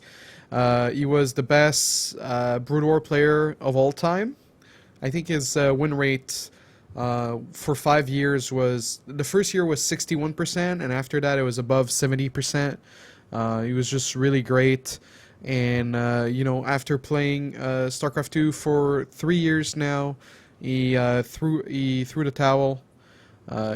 He was the best Brood War player of all time. I think his win rate for 5 years was... The first year was 61%, and after that it was above 70%. He was just really great. And, after playing StarCraft 2 for 3 years now, he threw the towel.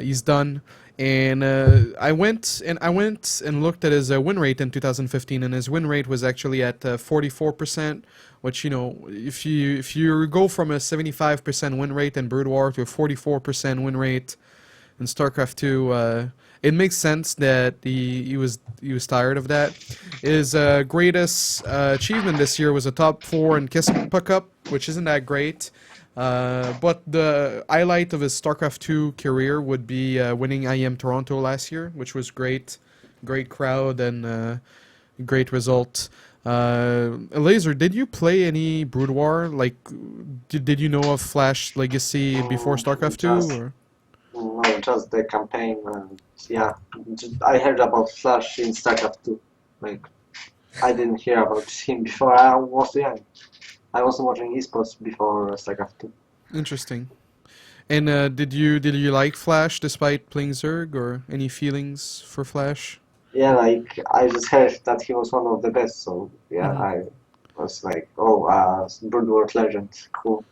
He's done. And I went and looked at his win rate in 2015, and his win rate was actually at 44%. Which, if you go from a 75% win rate in Brood War to a 44% win rate in StarCraft 2, it makes sense that he was tired of that. His greatest achievement this year was a top 4 in Kiss puCK, which isn't that great. But the highlight of his StarCraft 2 career would be winning IEM Toronto last year, which was great. Great crowd and great result. Elazer, did you play any Brood War? Like, did you know of Flash Legacy before StarCraft 2? Or? No, just the campaign. And yeah, I heard about Flash in StarCraft 2. Like, I didn't hear about him before I was young. I was watching esports before StarCraft 2. Interesting. And did you like Flash despite playing Zerg, or any feelings for Flash? Yeah, like, I just heard that he was one of the best, so yeah, I was like, Brood War legend, cool.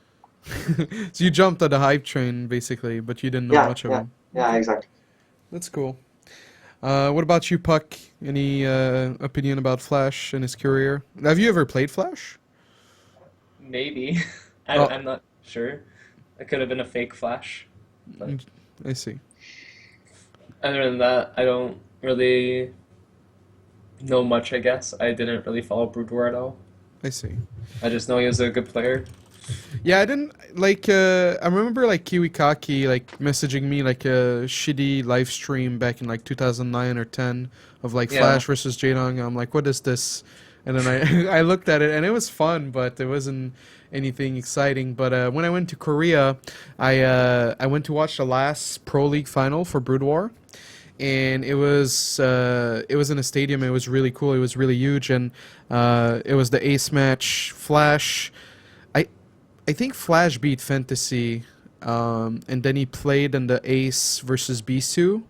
So you jumped on the hype train, basically, but you didn't know much of him. Yeah, exactly. That's cool. What about you, puCK? Any opinion about Flash and his career? Have you ever played Flash? Maybe. Oh. I'm not sure. It could have been a fake Flash. But I see. other than that, I don't really know much, I guess. I didn't really follow Brood War at all. I see. I just know he was a good player. Yeah, I didn't like. I remember like puCK like messaging me like a shitty live stream back in like 2009 or 10 of like Yeah. Flash versus Jaedong. I'm like, what is this? And then I looked at it and it was fun, but it wasn't anything exciting. But when I went to Korea, I went to watch the last Pro League final for Brood War. And it was in a stadium. It was really cool. It was really huge, and it was the ace match. Flash, I think Flash beat Fantasy, and then he played in the ace versus Bisu,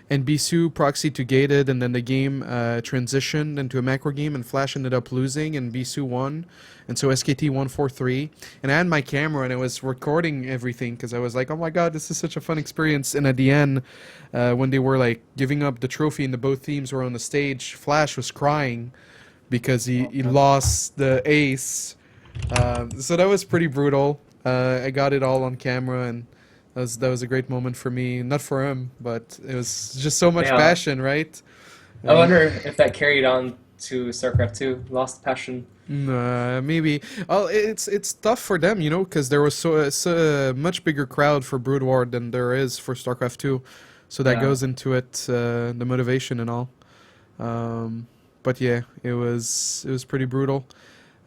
and Bisu proxied to gated, and then the game transitioned into a macro game, and Flash ended up losing, and Bisu won, and so SKT won 4-3. And I had my camera, and I was recording everything, because I was like, oh my god, this is such a fun experience. And at the end, when they were like giving up the trophy and the both teams were on the stage, Flash was crying because he lost the ace. So that was pretty brutal. I got it all on camera, and that was a great moment for me. Not for him, but it was just so much Yeah. passion, right? I wonder if that carried on to StarCraft 2. Lost passion. Maybe. Well, it's tough for them, you know, because there was so a much bigger crowd for Brood War than there is for StarCraft 2, so that Yeah. goes into it, the motivation and all. But yeah, it was pretty brutal.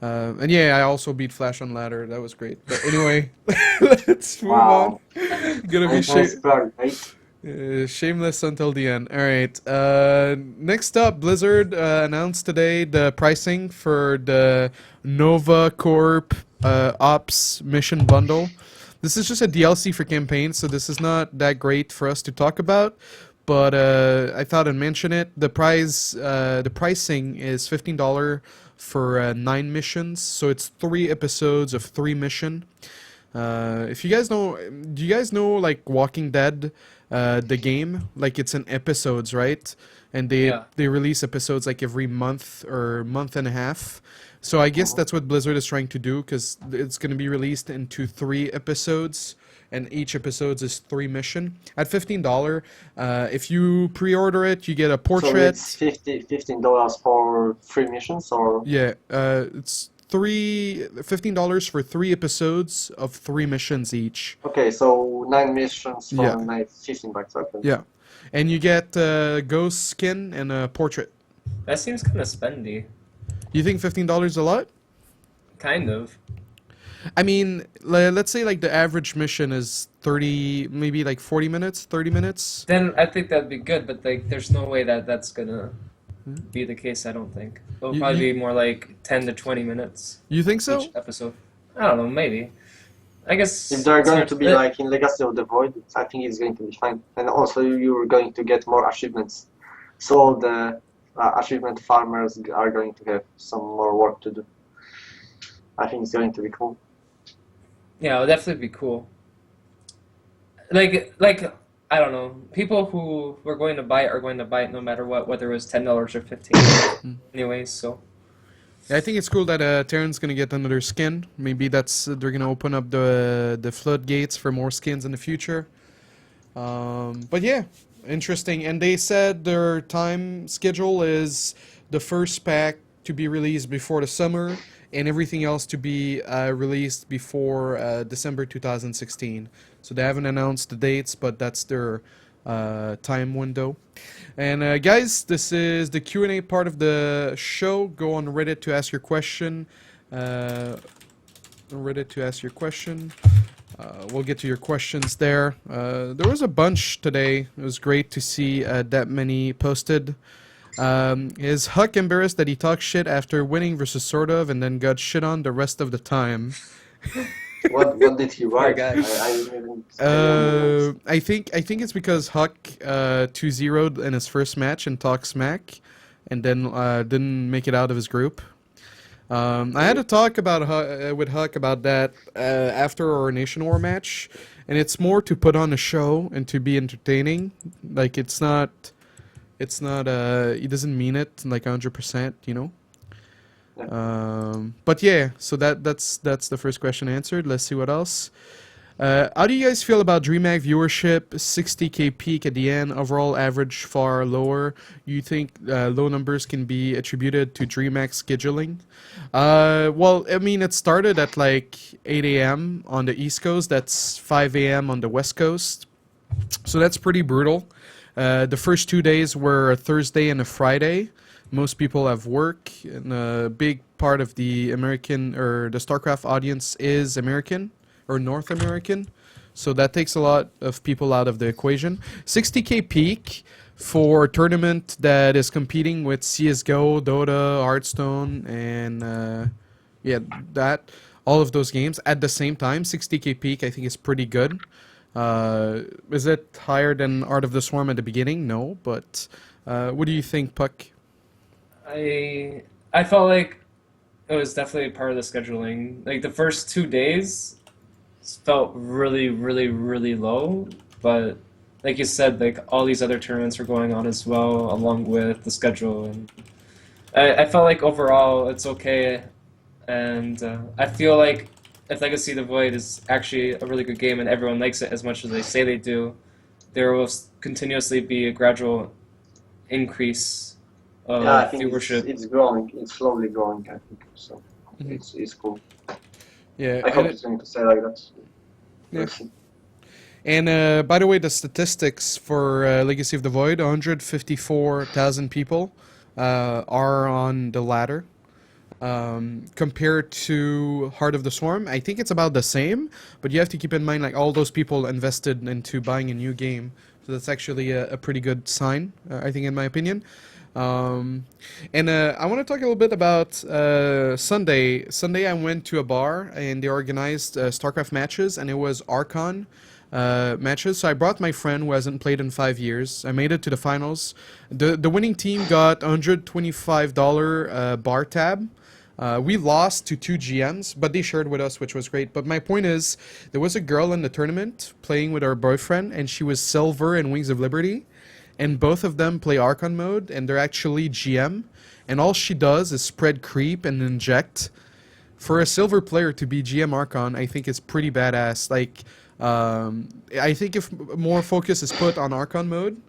And yeah, I also beat Flash on ladder. That was great. But anyway, let's move Wow. on. Gonna be Nice plug, right? shameless until the end. All right. Next up, Blizzard announced today the pricing for the Nova Corp Ops Mission Bundle. This is just a DLC for campaign, so this is not that great for us to talk about. But I thought I'd mention it. The pricing is $15 for 9 missions, so it's 3 episodes of 3 mission. If you guys know, do you guys know like Walking Dead, the game? Like it's in episodes, right? And Yeah. they release episodes like every month or month and a half. So I guess that's what Blizzard is trying to do, because it's going to be released into 3 episodes, and each episode is 3 mission at $15. If you pre-order it, you get a So portrait. it's $15 for 3 missions, or Yeah, it's $15 for 3 episodes of 3 missions each. okay, so 9 missions for Yeah. $15. Okay. Yeah, and you get a ghost skin and a portrait. That seems kind of spendy. You think $15 a lot? Kind of. I mean, let's say like the average mission is 30, maybe like 40 minutes, 30 minutes. Then I think that'd be good, but like, there's no way that that's gonna be the case. I don't think. It'll You- probably you- be more like 10 to 20 minutes You think so? each episode. I don't know. Maybe. I guess. If they're it's going hard- to be like in Legacy of the Void, I think it's going to be fine. And also you're going to get more achievements. So the achievement farmers are going to have some more work to do. I think it's going to be cool. Yeah, it'll definitely be cool. Like I don't know. People who were going to buy it are going to buy it no matter what, whether it was $10 or 15. Anyways, so I think it's cool that Terran's gonna get another skin. Maybe that's they're gonna open up the floodgates for more skins in the future. But yeah, interesting. And they said their time schedule is the first pack to be released before the summer, and everything else to be released before December 2016. So they haven't announced the dates, but that's their time window. And guys, this is the Q&A part of the show. Go on Reddit to ask your question. Reddit to ask your question. We'll get to your questions there. There was a bunch today. It was great to see that many posted. Is Huck embarrassed that he talked shit after winning versus sort of, and then got shit on the rest of the time? What did he write? guy. I think it's because Huck 2-0'd in his first match and talked smack, and then didn't make it out of his group. I had a talk about with Huck about that after our Nation War match, and it's more to put on a show and to be entertaining. Like it's not he doesn't mean it like 100%, you know. But yeah, so that's the first question answered. Let's see what else. How do you guys feel about DreamHack viewership? 60K peak at the end, overall average far lower. You think low numbers can be attributed to DreamHack scheduling? Well, I mean, it started at like 8 a.m. on the East Coast. That's 5 a.m. on the West Coast. So that's pretty brutal. The first 2 days were a Thursday and a Friday. Most people have work, and a big part of the American or the StarCraft audience is American or North American, so that takes a lot of people out of the equation. 60K peak for a tournament that is competing with CS:GO, Dota, Hearthstone, and yeah, that all of those games at the same time. 60K peak, I think, is pretty good. Is it higher than Art of the Swarm at the beginning? No, but what do you think, puCK? I felt like it was definitely part of the scheduling. Like the first 2 days felt really, really, really low, but like you said, like all these other tournaments were going on as well, along with the schedule, and I felt like overall it's okay, and I feel like if Legacy of the Void is actually a really good game and everyone likes it as much as they say they do, there will continuously be a gradual increase of Yeah, I think viewership. it's growing. It's slowly growing, I think. So Mhm. it's cool. Yeah, I hope it's going to stay like that. Yeah. We'll see. and by the way, the statistics for Legacy of the Void, 154,000 people are on the ladder. Compared to Heart of the Swarm, I think it's about the same, but you have to keep in mind like all those people invested into buying a new game, so that's actually a pretty good sign, I think, in my opinion. And I want to talk a little bit about Sunday. Sunday, I went to a bar and they organized StarCraft matches, and it was Archon matches. So I brought my friend who hasn't played in 5 years. I made it to the finals. The winning team got $125 bar tab. We lost to 2 GMs, but they shared with us, which was great. But my point is, there was a girl in the tournament playing with her boyfriend, and she was silver in Wings of Liberty. And both of them play Archon mode, and they're actually GM. And all she does is spread creep and inject. For a silver player to be GM Archon, I think it's pretty badass. Like, I think if more focus is put on Archon mode,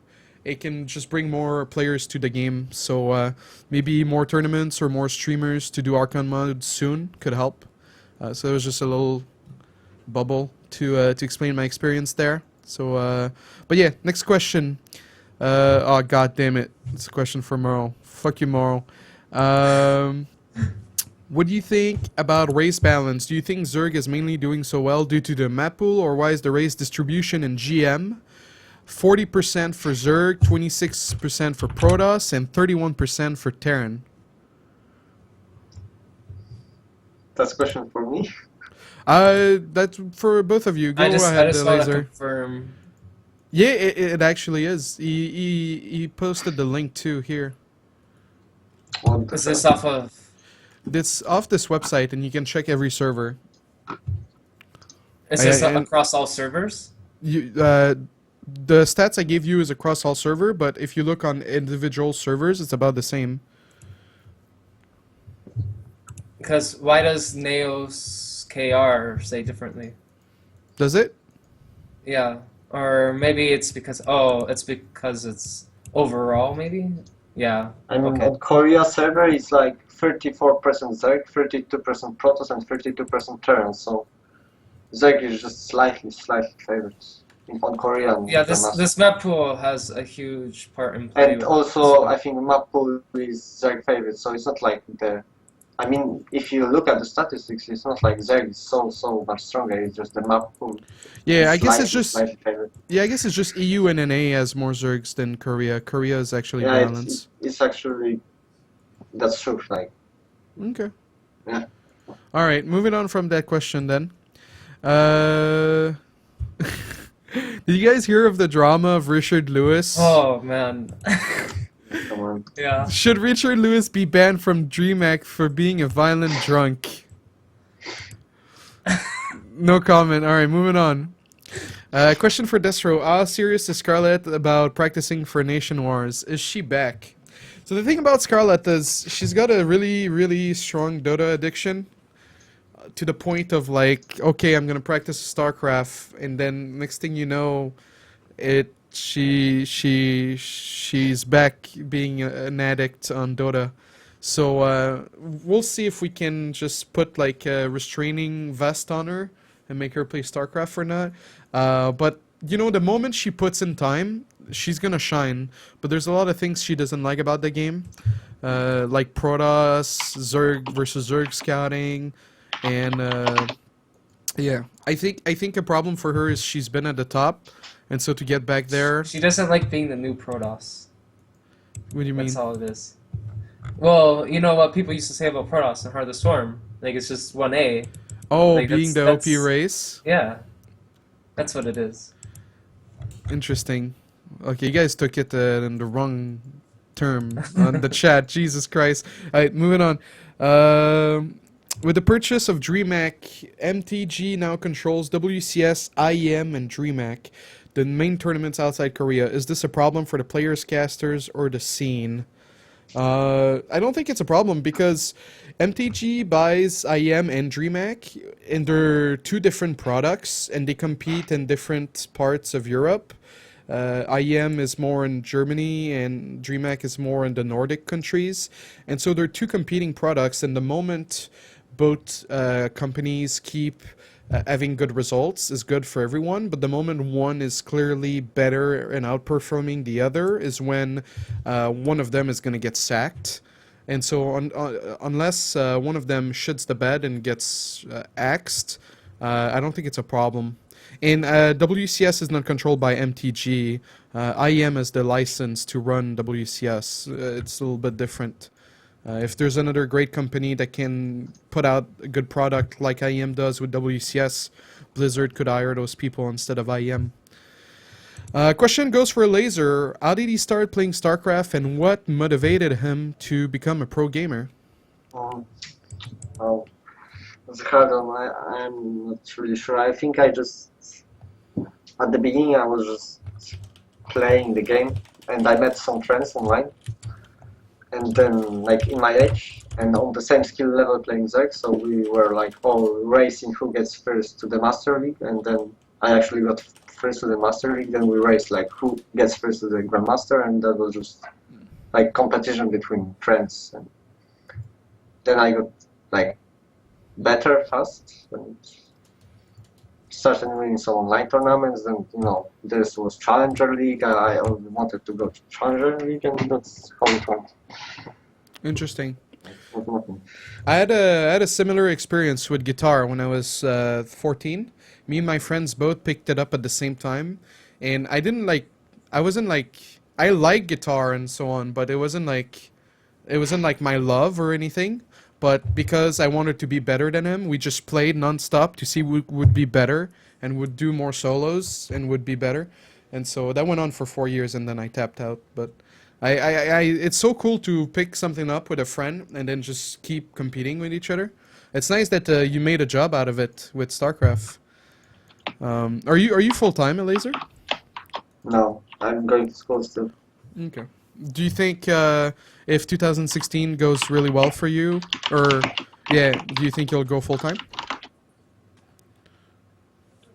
it can just bring more players to the game. So maybe more tournaments or more streamers to do Archon mode soon could help. So it was just a little bubble to explain my experience there. So, but yeah, next question. Oh, god damn it. It's a question for MorroW. Fuck you, MorroW. What do you think about race balance? Do you think Zerg is mainly doing so well due to the map pool, or why is the race distribution in GM 40% for Zerg, 26% for Protoss, and 31% for Terran? That's a question for me. That's for both of you. Go I ahead, just want to Elazer. confirm. Yeah, it actually is. He posted the link too here. What the Is this hell? off of? It's off this website, and you can check every server. Is this and- across all servers? The stats I gave you is across all server, but if you look on individual servers, it's about the same. Because why does Neos KR say differently? Does it? Yeah, or maybe it's because it's overall maybe. Yeah. I mean, Okay. on Korea server, it's like 34% Zerg, 32% Protoss, and 32% Terran. So Zerg is just slightly favored on Korean. Yeah, this map pool has a huge part in play. And with also, this. I think map pool is Zerg favorite, so it's not like the. I mean, if you look at the statistics, it's not like Zerg is so much stronger. It's just the map pool. Yeah, is I guess it's slightly favored. yeah, I guess it's just EU and NA has more Zergs than Korea. Korea is actually Yeah, balanced. it's actually that's true. Like, Okay. Yeah. All right, moving on from that question then. Did you guys hear of the drama of Richard Lewis? Oh man. come on. Yeah. Should Richard Lewis be banned from DreamHack for being a violent drunk? No comment. All right, moving on. Question for desRow. How serious is Scarlett about practicing for Nation Wars? Is she back? So the thing about Scarlett is she's got a really strong Dota addiction to the point of like, okay, I'm gonna practice StarCraft, and then next thing you know, she's back being an addict on Dota. So we'll see if we can just put like a restraining vest on her and make her play StarCraft or not. But you know, the moment she puts in time, she's gonna shine. But there's a lot of things she doesn't like about the game, like Protoss, Zerg versus Zerg scouting, and yeah, I think a problem for her is she's been at the top, and so to get back there, She doesn't like being the new Protoss. what do you mean? That's all it is. Well, you know what people used to say about Protoss and Heart of the Storm? Like it's just 1A. Oh, like, being the that's- OP race? Yeah. That's what it is. Interesting. Okay, you guys took it in the wrong term on the chat. Jesus Christ. Alright, moving on. With the purchase of DreamHack, MTG now controls WCS, IEM, and DreamHack, the main tournaments outside Korea. Is this a problem for the players, casters, or the scene? I don't think it's a problem because MTG buys IEM and DreamHack, and they're two different products, and they compete in different parts of Europe. IEM is more in Germany, and DreamHack is more in the Nordic countries, and so they're two competing products. And the moment both companies keep having good results is good for everyone, but the moment one is clearly better and outperforming the other is when one of them is going to get sacked. And so unless one of them shits the bed and gets axed, I don't think it's a problem. And WCS is not controlled by MTG. IEM is the license to run WCS. It's a little bit different. If there's another great company that can put out a good product like IEM does with WCS, Blizzard could hire those people instead of IEM. Question goes for Elazer. How did he start playing StarCraft, and what motivated him to become a pro gamer? Oh, that's a hard one. I'm not really sure. I think I just, at the beginning, I was just playing the game, and I met some friends online. And then, like, in my age, and on the same skill level playing Zerg, so we were, like, all racing who gets first to the Master League, and then I actually got first to the Master League, then we raced, like, who gets first to the Grandmaster, and that was just, like, competition between friends. And then I got, like, better fast, and started winning some online tournaments, and, you know, this was Challenger League, I only wanted to go to Challenger League, and that's how it went. Interesting. I had a similar experience with guitar when I was 14. Me and my friends both picked it up at the same time, and I like guitar and so on, but it wasn't like my love or anything. But because I wanted to be better than him, we just played nonstop to see who would be better and would do more solos and would be better. And so that went on for 4 years, and then I tapped out. But it's so cool to pick something up with a friend and then just keep competing with each other. It's nice that you made a job out of it with StarCraft. Are you full time, Elazer? No, I'm going to school still. Okay. Do you think if 2016 goes really well for you, or do you think you'll go full time?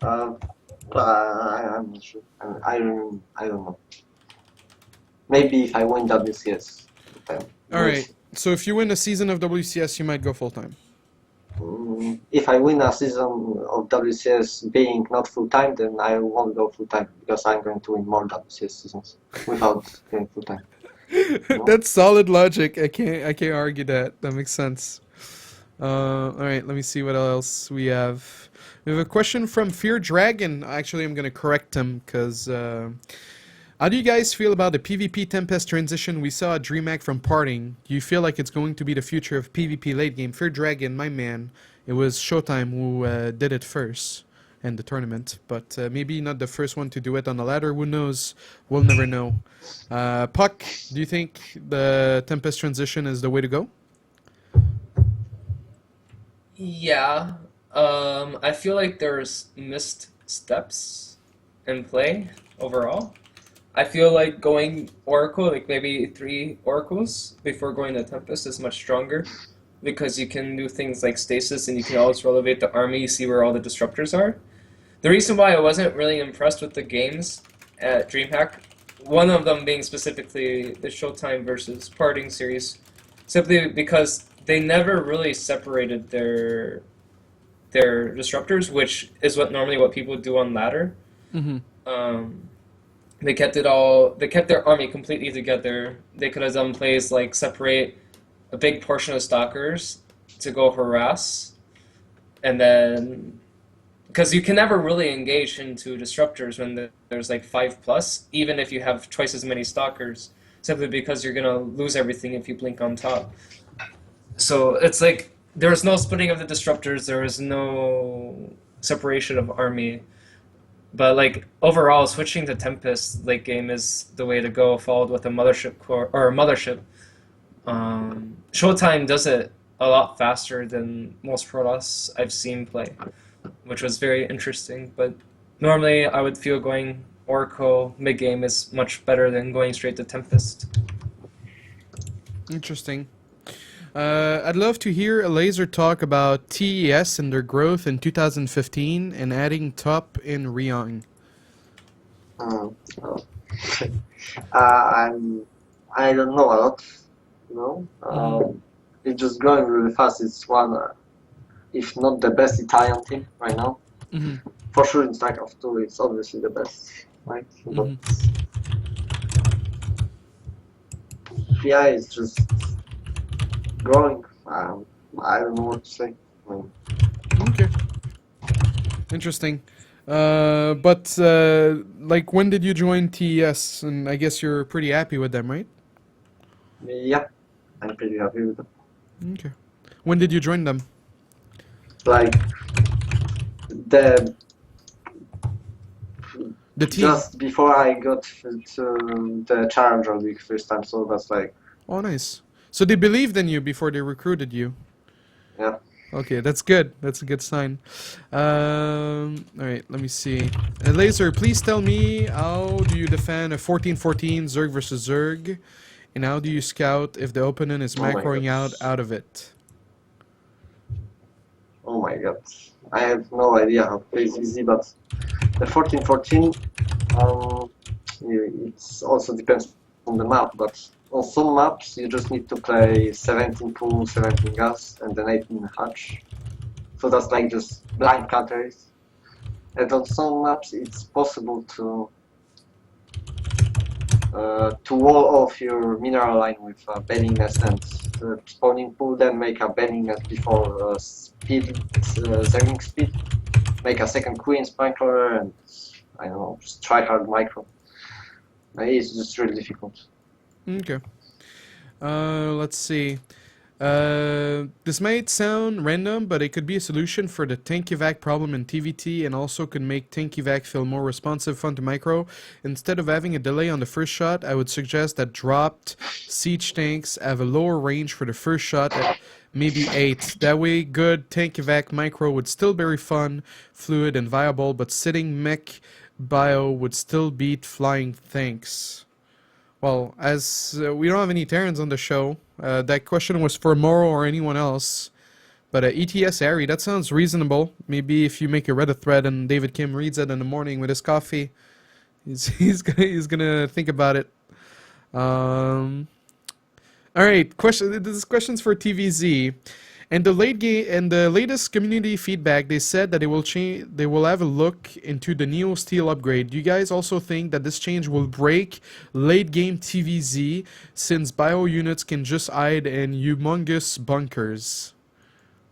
I'm not sure. I don't know. Maybe if I win WCS. Then All right. So if you win a season of WCS, you might go full time. If I win a season of WCS being not full time, then I won't go full time because I'm going to win more WCS seasons without going full time. That's solid logic. I can't argue that. That makes sense. All right, let me see what else we have. We have a question from Fear Dragon. Actually, I'm gonna correct him because. How do you guys feel about the PvP Tempest transition we saw at DreamHack from Parting? Do you feel like it's going to be the future of PvP late game? Fear Dragon, my man, it was Showtime who did it first in the tournament, but maybe not the first one to do it on the ladder. Who knows? We'll never know. puCK, do you think the Tempest transition is the way to go? Yeah. I feel like there's missed steps in play overall. I feel like going Oracle, like maybe 3 Oracles before going to Tempest is much stronger because you can do things like Stasis and you can always relevate the army, see where all the disruptors are. The reason why I wasn't really impressed with the games at DreamHack, one of them being specifically the Showtime versus Parting series, simply because they never really separated their disruptors, which is what people do on ladder. Mm-hmm. They kept their army completely together. They could have done plays like separate a big portion of stalkers to go harass, and then because you can never really engage into disruptors when there's like 5+, even if you have twice as many stalkers, simply because you're gonna lose everything if you blink on top. So it's like there was no splitting of the disruptors, there was no separation of army. But like overall, switching to Tempest late game is the way to go, followed with a mothership core or a mothership. Showtime does it a lot faster than most Protoss I've seen play, which was very interesting. But normally, I would feel going Oracle mid game is much better than going straight to Tempest. Interesting. I'd love to hear Elazer talk about TES and their growth in 2015 and adding top in Ryong. Oh. I don't know a lot, you know. It's just growing really fast. It's one, if not the best Italian team right now. For sure in StarCraft 2 it's obviously the best, right? But yeah, it's just growing. I don't know what to say. Okay. Interesting. But like, when did you join TES? And I guess you're pretty happy with them, right? Yeah, I'm pretty happy with them. Okay. When did you join them? Like the team. just before I got to the Challenger League first time, so that's like. Oh, nice. So they believed in you before they recruited you. Yeah. Okay, that's good. That's a good sign. All right, let me see. Elazer, please tell me, how do you defend a 14-14 Zerg versus Zerg, and how do you scout if the opponent is macroing out of it? Oh my god, I have no idea how to play ZZ, but the 14-14, it also depends on the map, but on some maps you just need to play 17 pool, 17 gas, and then 18 hatch. So that's like just blind counters. And on some maps it's possible to wall off your mineral line with a bending nest and spawning pool, then make a bending nest before zerging speed, make a second queen sprinkler, and I don't know, just try hard micro. It's just really difficult. Okay. Let's see. This might sound random, but it could be a solution for the tank evac problem in TVT, and also could make tank evac feel more responsive, fun to micro. Instead of having a delay on the first shot, I would suggest that dropped siege tanks have a lower range for the first shot at maybe 8. That way, good tank evac micro would still be very fun, fluid, and viable, but sitting mech bio would still beat flying tanks. Well, as we don't have any Terrans on the show, that question was for MorroW or anyone else. But ETS Ari, that sounds reasonable. Maybe if you make a Reddit thread and David Kim reads it in the morning with his coffee, he's gonna think about it. All right, question. This question's for TVZ. And the latest community feedback, they said that they will change. They will have a look into the Neo Steel upgrade. Do you guys also think that this change will break late game TVZ, since bio units can just hide in humongous bunkers?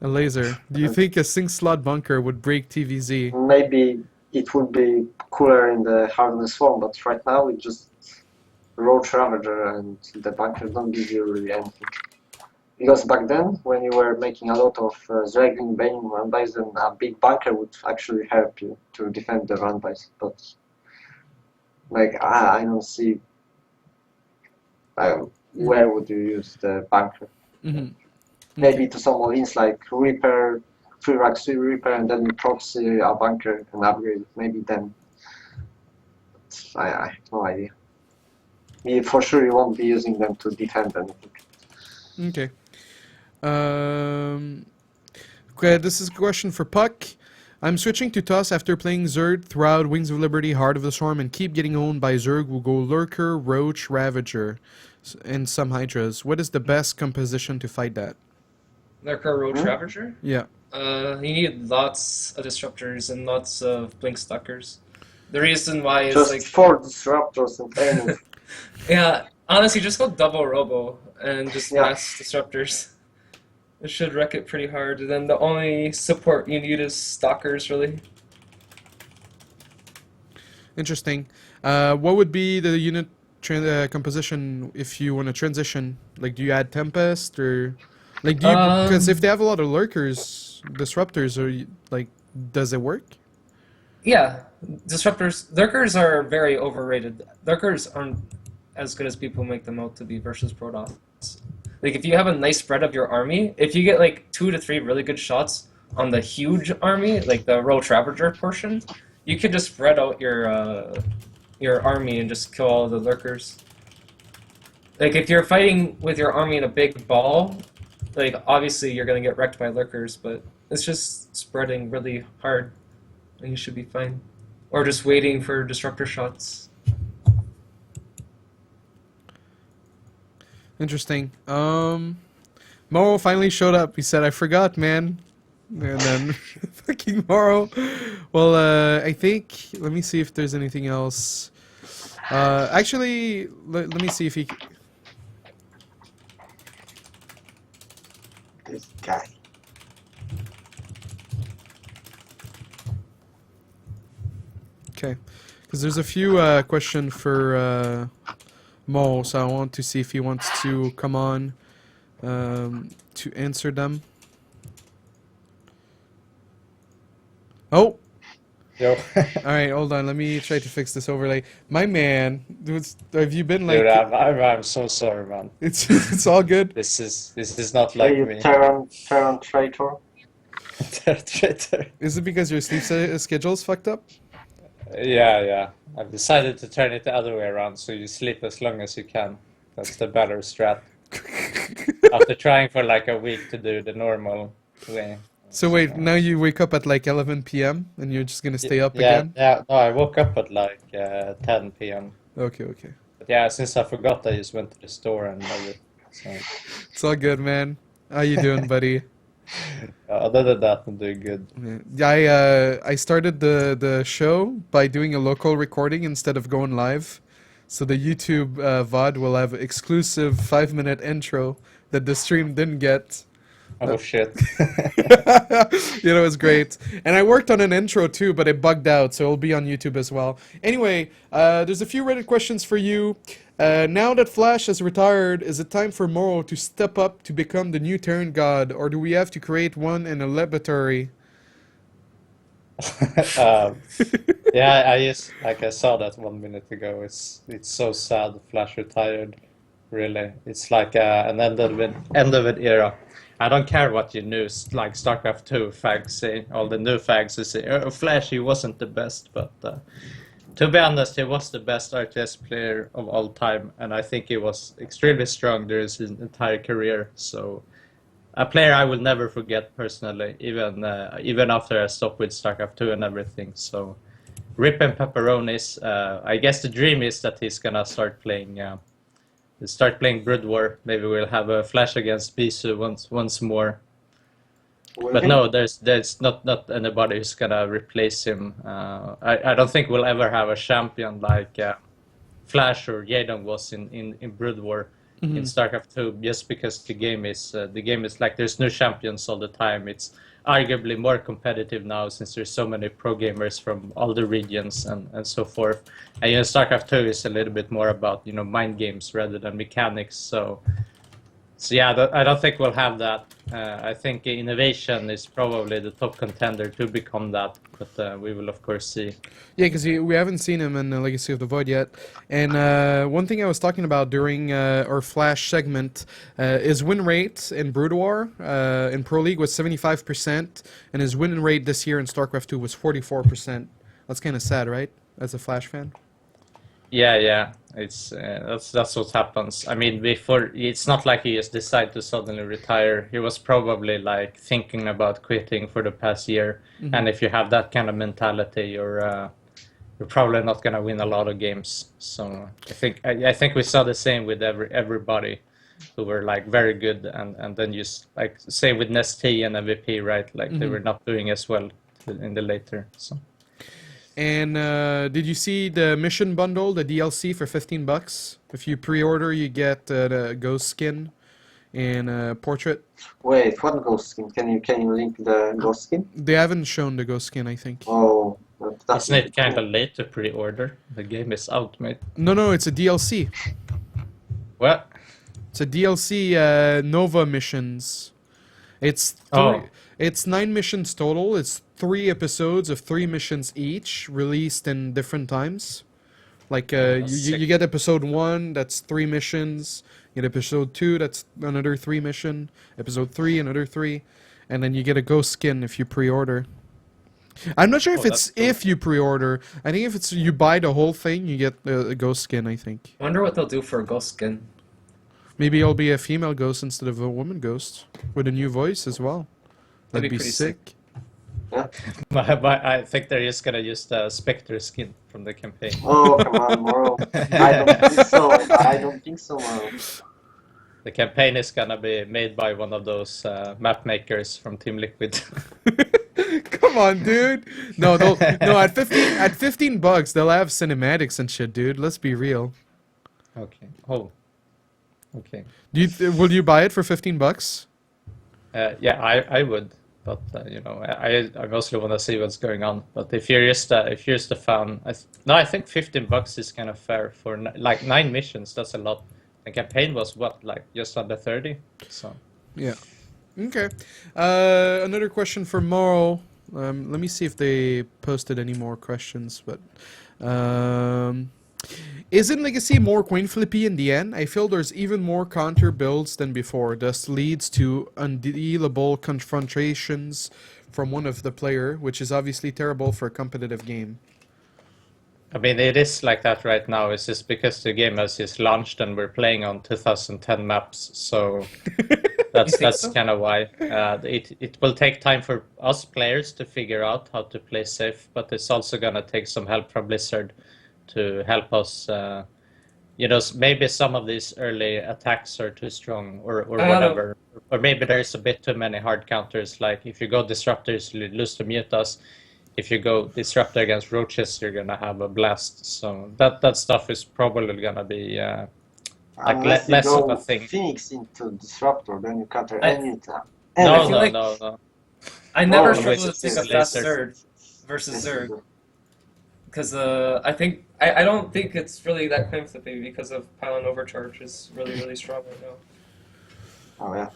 Elazer, do you think a 6-slot bunker would break TVZ? Maybe it would be cooler in the Hardened Swarm, but right now it just Roach Ravager and the bunker don't give you really anything. Because back then, when you were making a lot of Zergling, Baining runbys, then a big bunker would actually help you to defend the runbys. But like, I don't see where would you use the bunker. Maybe to some all-ins like Reaper, 3-rack 3 Reaper, and then you proxy a bunker and upgrade it. Maybe then. But I have no idea. For sure, you won't be using them to defend anything. Okay. Okay, this is a question for puCK. I'm switching to TOS after playing Zerg throughout Wings of Liberty, Heart of the Storm, and keep getting owned by Zerg who go Lurker, Roach, Ravager, and some Hydras. What is the best composition to fight that? Lurker, Roach, Ravager? Yeah. You need lots of disruptors and lots of blink stalkers. The reason why is just like 4 disruptors and any. Yeah, honestly, just go double robo and just mass disruptors. It should wreck it pretty hard. And then the only support you need is stalkers, really. Interesting. What would be the unit composition if you want to transition? Like, do you add Tempest, or like, do you, because if they have a lot of lurkers, disruptors, or like, does it work? Yeah, disruptors. Lurkers are very overrated. Lurkers aren't as good as people make them out to be versus Protoss. Like, if you have a nice spread of your army, if you get like 2 to 3 really good shots on the huge army, like the Roach Ravager portion, you could just spread out your army and just kill all the lurkers. Like, if you're fighting with your army in a big ball, like, obviously you're gonna get wrecked by lurkers, but it's just spreading really hard, and you should be fine. Or just waiting for disruptor shots. Interesting. MorroW finally showed up. He said, "I forgot, man." And then fucking MorroW. Well, I think. Let me see if there's anything else. Actually, let me see if he. This guy. Okay, because there's a few questions for Mo, so I want to see if he wants to come on to answer them. Oh, Yo. all right, hold on. Let me try to fix this overlay. My man, have you been like? Dude, I'm so sorry, man. It's all good. This is not Are like you me. Terran traitor? Traitor. Is it because your sleep schedule's fucked up? Yeah. I've decided to turn it the other way around, so you sleep as long as you can. That's the better strat. After trying for like a week to do the normal way. So wait, now you wake up at like 11 p.m. and you're just gonna stay up Yeah, again? yeah. No, I woke up at like 10 p.m. Okay. But yeah, since I forgot, I just went to the store and everything. So It's all good, man. How you doing, buddy? other than that, I'm doing good. Yeah, I started the show by doing a local recording instead of going live. So the YouTube VOD will have exclusive 5-minute intro that the stream didn't get. Oh shit. You know, it's great. And I worked on an intro too, but it bugged out, so it'll be on YouTube as well. Anyway, there's a few Reddit questions for you. Now that Flash has retired, is it time for MorroW to step up to become the new Terran god, or do we have to create one in a laboratory? Yeah, I saw that 1 minute ago. It's so sad. Flash retired. Really, it's like an end of an era. I don't care what you knew, like Starcraft 2 fags say, all the new fags who say, "Oh, Flash, he wasn't the best," but to be honest, he was the best RTS player of all time, and I think he was extremely strong during his entire career. So, a player I will never forget personally, even after I stopped with Starcraft 2 and everything. So, rip and pepperonis. I guess the dream is that he's gonna start playing Brood War. Maybe we'll have a Flash against Bisu once more. But no, there's not anybody who's gonna replace him. I don't think we'll ever have a champion like Flash or Yedon was in Brood War in StarCraft 2, just because the game is like there's new champions all the time. It's arguably more competitive now since there's so many pro gamers from all the regions and so forth. And StarCraft 2 is a little bit more about mind games rather than mechanics. So yeah, I don't think we'll have that. I think innovation is probably the top contender to become that, but we will of course see. Yeah, because we haven't seen him in Legacy of the Void yet. And one thing I was talking about during our Flash segment is win rate in Brood War in Pro League was 75%, and his win rate this year in StarCraft 2 was 44%. That's kind of sad, right? As a Flash fan. Yeah. It's that's what happens. I mean, before it's not like he just decided to suddenly retire. He was probably like thinking about quitting for the past year. And if you have that kind of mentality, you're probably not gonna win a lot of games. So I think we saw the same with everybody who were like very good, and then just like same with Nestea and MVP, right? Like they were not doing as well in the later. So. And did you see the mission bundle, the DLC for $15? If you pre-order, you get the ghost skin and portrait. Wait, what ghost skin? Can you link the ghost skin? They haven't shown the ghost skin, I think. Oh, that's Isn't it kind of late to pre-order? The game is out, mate. No, it's a DLC. What? It's a DLC Nova missions. It's It's 9 missions total. It's 3 episodes of 3 missions each, released in different times. Like you get episode 1, that's 3 missions. You get episode 2, that's another 3 mission. Episode 3, another 3, and then you get a ghost skin if you pre-order. I'm not sure if it's if you pre-order. I think if it's you buy the whole thing, you get a ghost skin. I think. I wonder what they'll do for a ghost skin. Maybe it'll be a female ghost instead of a woman ghost with a new voice as well. That'd be pretty sick. But I think they're just gonna use the Spectre skin from the campaign. Oh, come on, MorroW. I don't think so. I don't think so, MorroW. The campaign is gonna be made by one of those map makers from Team Liquid. Come on, dude. No, no. At $15, they'll have cinematics and shit, dude. Let's be real. Okay. Oh. Okay. Will you buy it for $15? Yeah, I would, but you know, I mostly want to see what's going on. But if you're just a fan, I think $15 is kind of fair for like 9 missions. That's a lot. The campaign was what, like just under 30. So Yeah. Okay. Another question for MorroW. Let me see if they posted any more questions. But isn't Legacy more coin flippy in the end? I feel there's even more counter builds than before. This leads to undealable confrontations from one of the player, which is obviously terrible for a competitive game. I mean, it is like that right now. It's just because the game has just launched and we're playing on 2010 maps, so that's so? kind of why. It will take time for us players to figure out how to play safe, but it's also gonna take some help from Blizzard to help us. You know, maybe some of these early attacks are too strong, or whatever, or maybe there's a bit too many hard counters. Like if you go disruptors, you lose to Mutas. If you go disruptor against roaches, you're gonna have a blast. So that stuff is probably gonna be like Unless less you of go a thing. Phoenix into Disruptor, then you counter I- any attack. No. I never Oh, struggled to wait, take a it's fast Elazer. Zerg versus Zerg. Because I don't think it's really that coin flipping because of Pylon Overcharge is really strong right now. Oh yeah.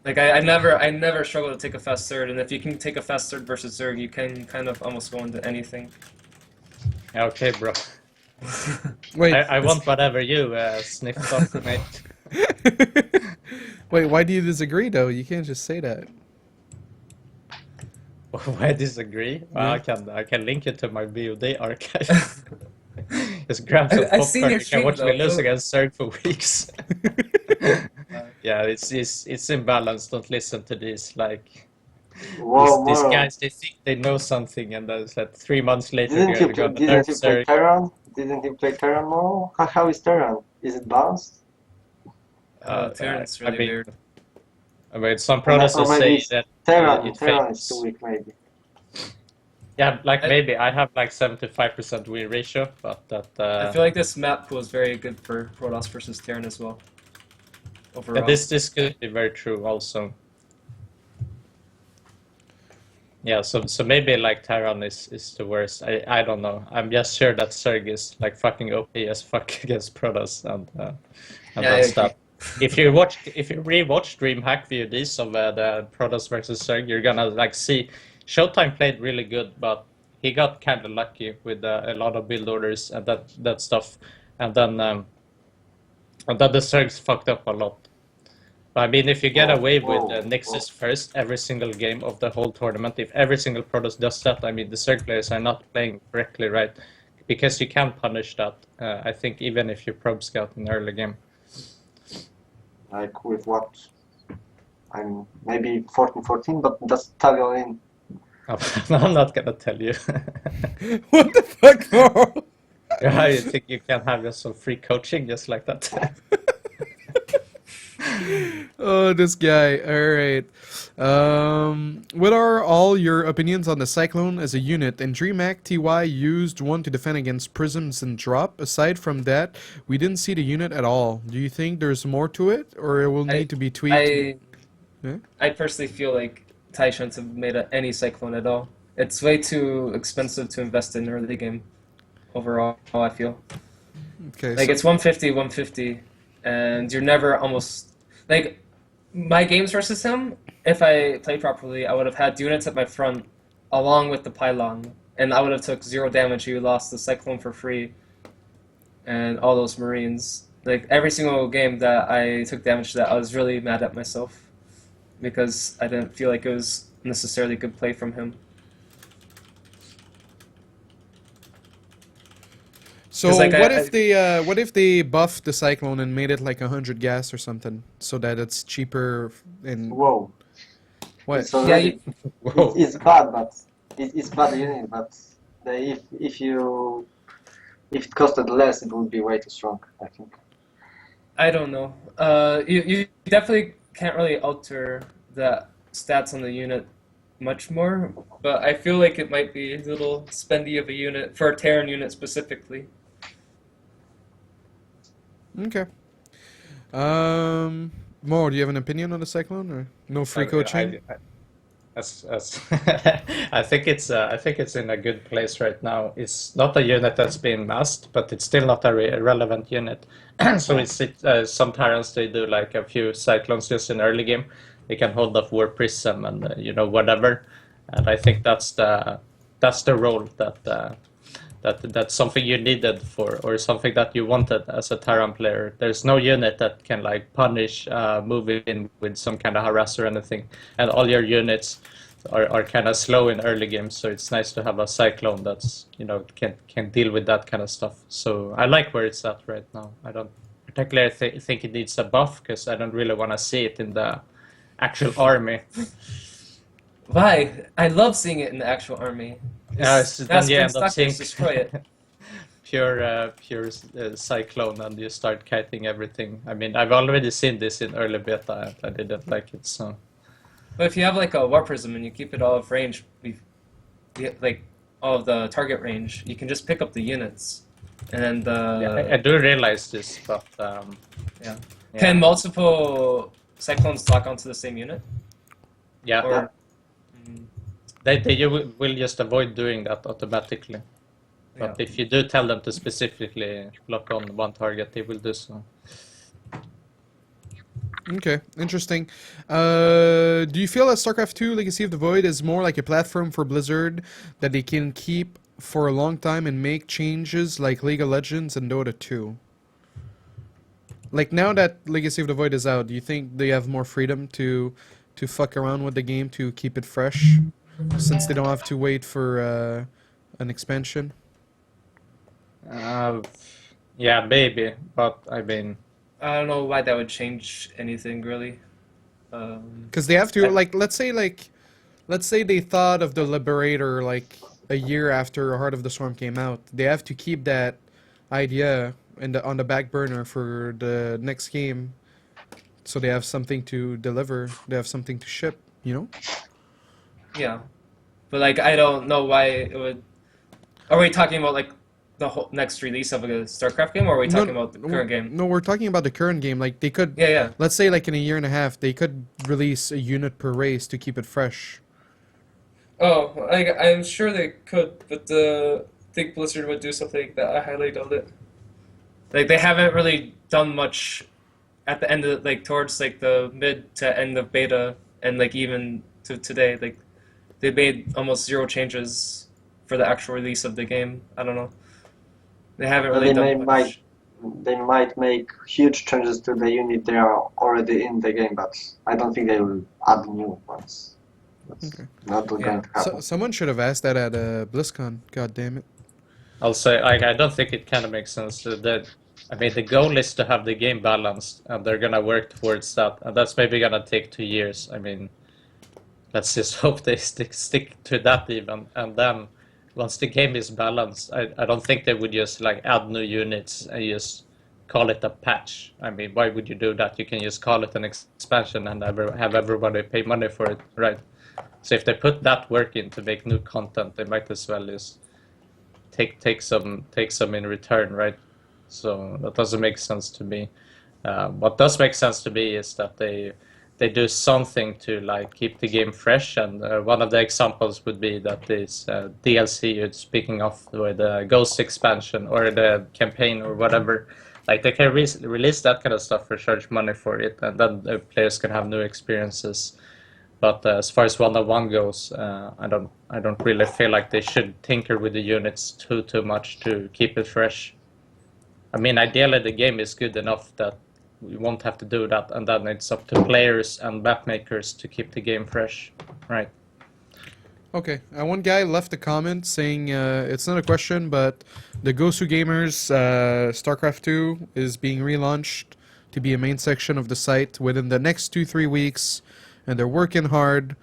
Like I never struggle to take a fast third, and if you can take a fast third versus Zerg, you can kind of almost go into anything. Okay, bro. Wait. I want whatever you sniffed up, mate. Wait, why do you disagree though? You can't just say that. I disagree. Well, Yeah. I can link it to my VOD archive. Just grab some I've seen popcorn. your You can stream, watch me though. lose against Zerg for weeks. Yeah, it's imbalanced. Don't listen to these like Whoa, these MorroW. guys. They think they know something, and then it's like 3 months later Didn't they're you gonna play nerf Zerg. Terran? Didn't you play Terran, MorroW? How is Terran? Is it balanced? Terran's I really mean, weird. I mean, some Or protesters maybe say that Terran it Terran is fails. too weak, maybe. Yeah, like maybe I have like 75% win ratio, but that. I feel like this map pool is very good for Protoss versus Terran as well. Overall. Yeah, this could be very true also. Yeah, so maybe like Terran is the worst. I don't know. I'm just sure that Zerg is like fucking OP as fuck against Protoss and Yeah, that stuff. If you rewatch DreamHack VODs of the Protoss versus Zerg, you're gonna like see Showtime played really good, but he got kind of lucky with a lot of build orders and that stuff, and then the Zergs fucked up a lot. But I mean, if you get away with Nexus first every single game of the whole tournament, if every single Protoss does that, I mean, the Zerg players are not playing correctly, right? Because you can punish that. I think even if you probe scout in the early game. Like with what? I'm maybe 14-14, but just tell you in. I'm not gonna tell you. What the fuck, MorroW? Yeah, you think you can have some free coaching just like that? Oh, this guy. All right. What are all your opinions on the Cyclone as a unit? And DreamHack TY used one to defend against prisms and drop. Aside from that, we didn't see the unit at all. Do you think there's more to it, or it will need to be tweaked? I personally feel like Tai shouldn't have made any Cyclone at all. It's way too expensive to invest in early game. Overall, I feel. Okay. Like it's 150, and you're never almost like my games versus him. If I played properly, I would have had units at my front along with the pylon, and I would have took 0 damage. You lost the Cyclone for free, and all those Marines. Like every single game that I took damage to that, I was really mad at myself because I didn't feel like it was necessarily good play from him. So 'Cause, like, what if they buffed the Cyclone and made it like 100 gas or something, so that it's cheaper and Whoa. what? It's already Whoa. it's bad, but it's bad unit. But if it costed less, it would be way too strong. I think. I don't know. You definitely can't really alter the stats on the unit much more, but I feel like it might be a little spendy of a unit for a Terran unit specifically. Okay. Mo, do you have an opinion on the Cyclone or no free coaching? I think it's in a good place right now. It's not a unit that's been masked, but it's still not a relevant unit. So some Tyrants, they do like a few Cyclones just in early game. They can hold off War Prism and whatever. And I think that's the role that's something you needed for, or something that you wanted as a Terran player. There's no unit that can like punish move in with some kind of harass or anything, and all your units are kind of slow in early games. So it's nice to have a Cyclone that's can deal with that kind of stuff. So I like where it's at right now. I don't particularly think it needs a buff, because I don't really want to see it in the actual army. Why? I love seeing it in the actual army. Then you end up seeing destroy it. pure Cyclone, and you start kiting everything. I mean, I've already seen this in early beta, and I didn't like it, so. But if you have like a War Prism and you keep it all of range, like all of the target range, you can just pick up the units, and then Yeah, I do realize this, but yeah. Can multiple Cyclones lock onto the same unit? Yeah. Or, You will just avoid doing that automatically. But if you do tell them to specifically lock on one target, they will do so. Okay, interesting. Do you feel that StarCraft 2 Legacy of the Void is more like a platform for Blizzard that they can keep for a long time and make changes like League of Legends and Dota 2? Like, now that Legacy of the Void is out, do you think they have more freedom to fuck around with the game to keep it fresh, since they don't have to wait for an expansion? Yeah, maybe, but I mean, I don't know why that would change anything really. Because they have to, let's say they thought of the Liberator like a year after Heart of the Storm came out. They have to keep that idea on the back burner for the next game, so they have something to deliver. They have something to ship. Yeah, but like I don't know why it would. Are we talking about like the whole next release of a StarCraft game, or are we talking about the current game? No, we're talking about the current game. Like, they could, Yeah. let's say like in a year and a half, they could release a unit per race to keep it fresh. Oh, I'm sure they could, but I think Blizzard would do something like that. I highly doubt it. Like, they haven't really done much at the end of, like, towards, like, the mid to end of beta, and, like, even to today. Like, they made almost zero changes for the actual release of the game. I don't know. They haven't really done much. They might make huge changes to the unit they are already in the game, but I don't think they will add new ones. That's not going to happen. Someone should have asked that at BlizzCon. God damn it. I'll say I don't think it kind of makes sense. I mean, the goal is to have the game balanced, and they're gonna work towards that, and that's maybe gonna take 2 years. I mean, let's just hope they stick to that even, and then once the game is balanced, I don't think they would just like add new units and just call it a patch. I mean, why would you do that? You can just call it an expansion and have everybody pay money for it, right? So if they put that work in to make new content, they might as well just take some in return, right? So that doesn't make sense to me. What does make sense to me is that they do something to like keep the game fresh, and one of the examples would be that this DLC you're speaking of, with the Ghost expansion or the campaign or whatever. Like, they can release that kind of stuff for charge money for it, and then the players can have new experiences. But as far as 101 goes, I don't really feel like they should tinker with the units too much to keep it fresh. I mean, ideally the game is good enough that we won't have to do that, and then it's up to players and map makers to keep the game fresh, right? Okay. One guy left a comment saying it's not a question, but the Gosu Gamers StarCraft 2 is being relaunched to be a main section of the site within the next 2-3 weeks, and they're working hard.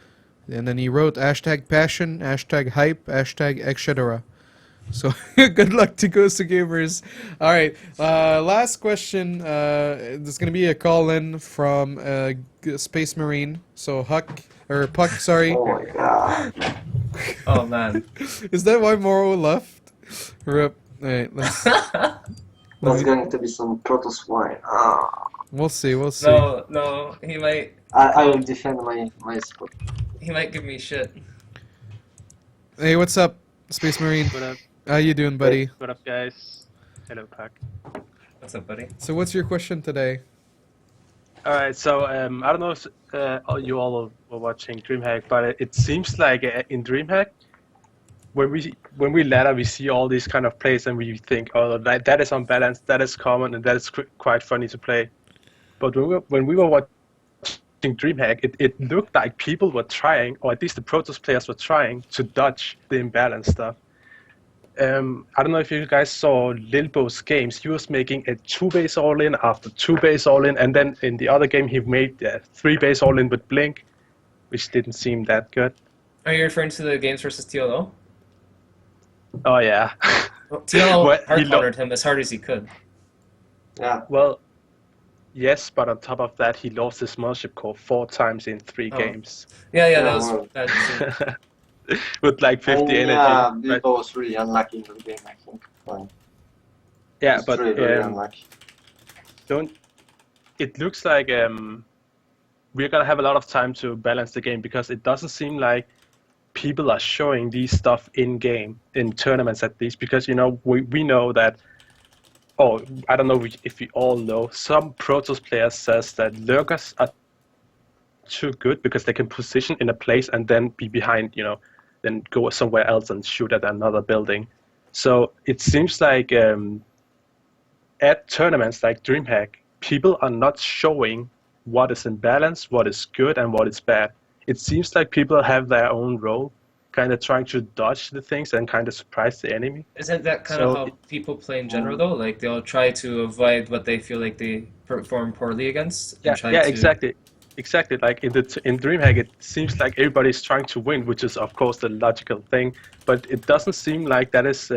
And then he wrote hashtag passion, hashtag hype, hashtag etc. So good luck to Gosu Gamers. All right, last question. There's gonna be a call in from Space Marine. So Huck or Puck, sorry. Oh my god. Oh man. Is that why MorroW left? Rip. Alright, let's. That's going to be some Protoss wine. We'll see. We'll see. No, he might I will defend my spot. give me shit. Hey, what's up, Space Marine? What up? How you doing, buddy? What up, guys? Hello, puCK. What's up, buddy? So, what's your question today? All right, so I don't know if you all were watching DreamHack, but it seems like in DreamHack, when we ladder, we see all these kind of plays, and we think, oh, that is unbalanced, that is common, and that is quite funny to play. But when we were watching DreamHack, it looked like people were trying, or at least the Protoss players were trying to dodge the imbalanced stuff. I don't know if you guys saw Lilbo's games. He was making a 2-base all-in after 2-base all-in, and then in the other game he made a 3-base all-in with Blink, which didn't seem that good. Are you referring to the games versus TLO? Oh yeah. Well, TLO Well, he hard-countered him as hard as he could. Yeah. Well, yes, but on top of that, he lost his Mothership Core 4 times in 3 Oh. games. Yeah, that Yeah, was well. bad too. With like 50 And, energy. yeah, But, Bilbo was really unlucky in the game, I think. Well, yeah, he's but really unlucky. it looks like we're gonna have a lot of time to balance the game, because it doesn't seem like people are showing these stuff in game, in tournaments at least, because we know that, I don't know if we all know, some Protoss players says that lurkers are too good because they can position in a place and then be behind, then go somewhere else and shoot at another building. So it seems like at tournaments like DreamHack, people are not showing what is in balance, what is good, and what is bad. It seems like people have their own role, kind of trying to dodge the things and kind of surprise the enemy. Isn't that kind of how people play in general, though? Like, they'll try to avoid what they feel like they perform poorly against. And try to... Exactly. Exactly. Like in DreamHack, it seems like everybody's trying to win, which is of course the logical thing. But it doesn't seem like that is.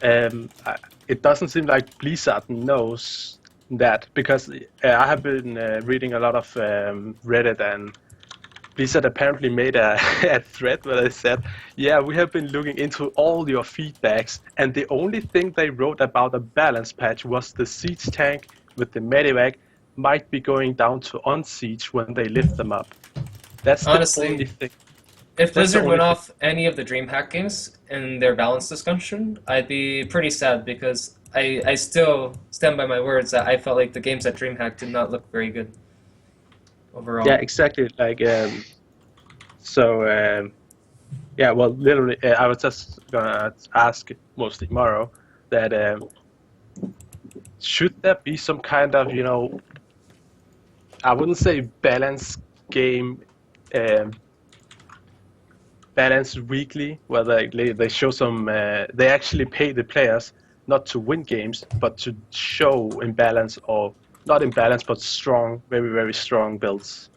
It doesn't seem like Blizzard knows that, because I have been reading a lot of Reddit, and Blizzard apparently made a thread where they said, yeah, we have been looking into all your feedbacks, and the only thing they wrote about a balance patch was the siege tank with the medevac might be going down to unsiege when they lift them up. That's Honestly, the only thing. If Blizzard went off any of the DreamHack games in their balance discussion, I'd be pretty sad, because I still stand by my words that I felt like the games at DreamHack did not look very good overall. Yeah, exactly. Like, yeah, well, literally, I was just gonna ask, mostly MorroW, that should there be some kind of, I wouldn't say balance game, balance weekly, where they show some, they actually pay the players not to win games, but to show imbalance, or not imbalance, but strong, very, very strong builds.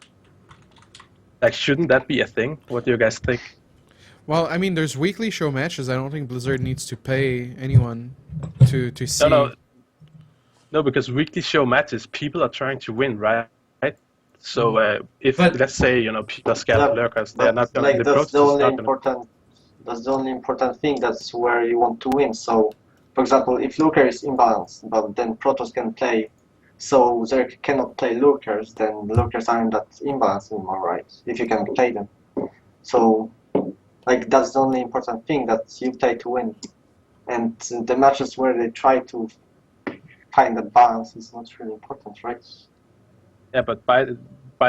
Like, shouldn't that be a thing? What do you guys think? Well, I mean, there's weekly show matches. I don't think Blizzard needs to pay anyone to see. No, because weekly show matches, people are trying to win, right? So if let's say people are scared of lurkers, they're not going. Like, that's the only important. That's the only important thing. That's where you want to win. So, for example, if lurker is imbalanced, but then Protoss can play, so they cannot play lurkers, then lurkers aren't that imbalanced anymore, right? If you can play them, so like that's the only important thing that you play to win, and the matches where they try to find the balance is not really important, right? Yeah, but by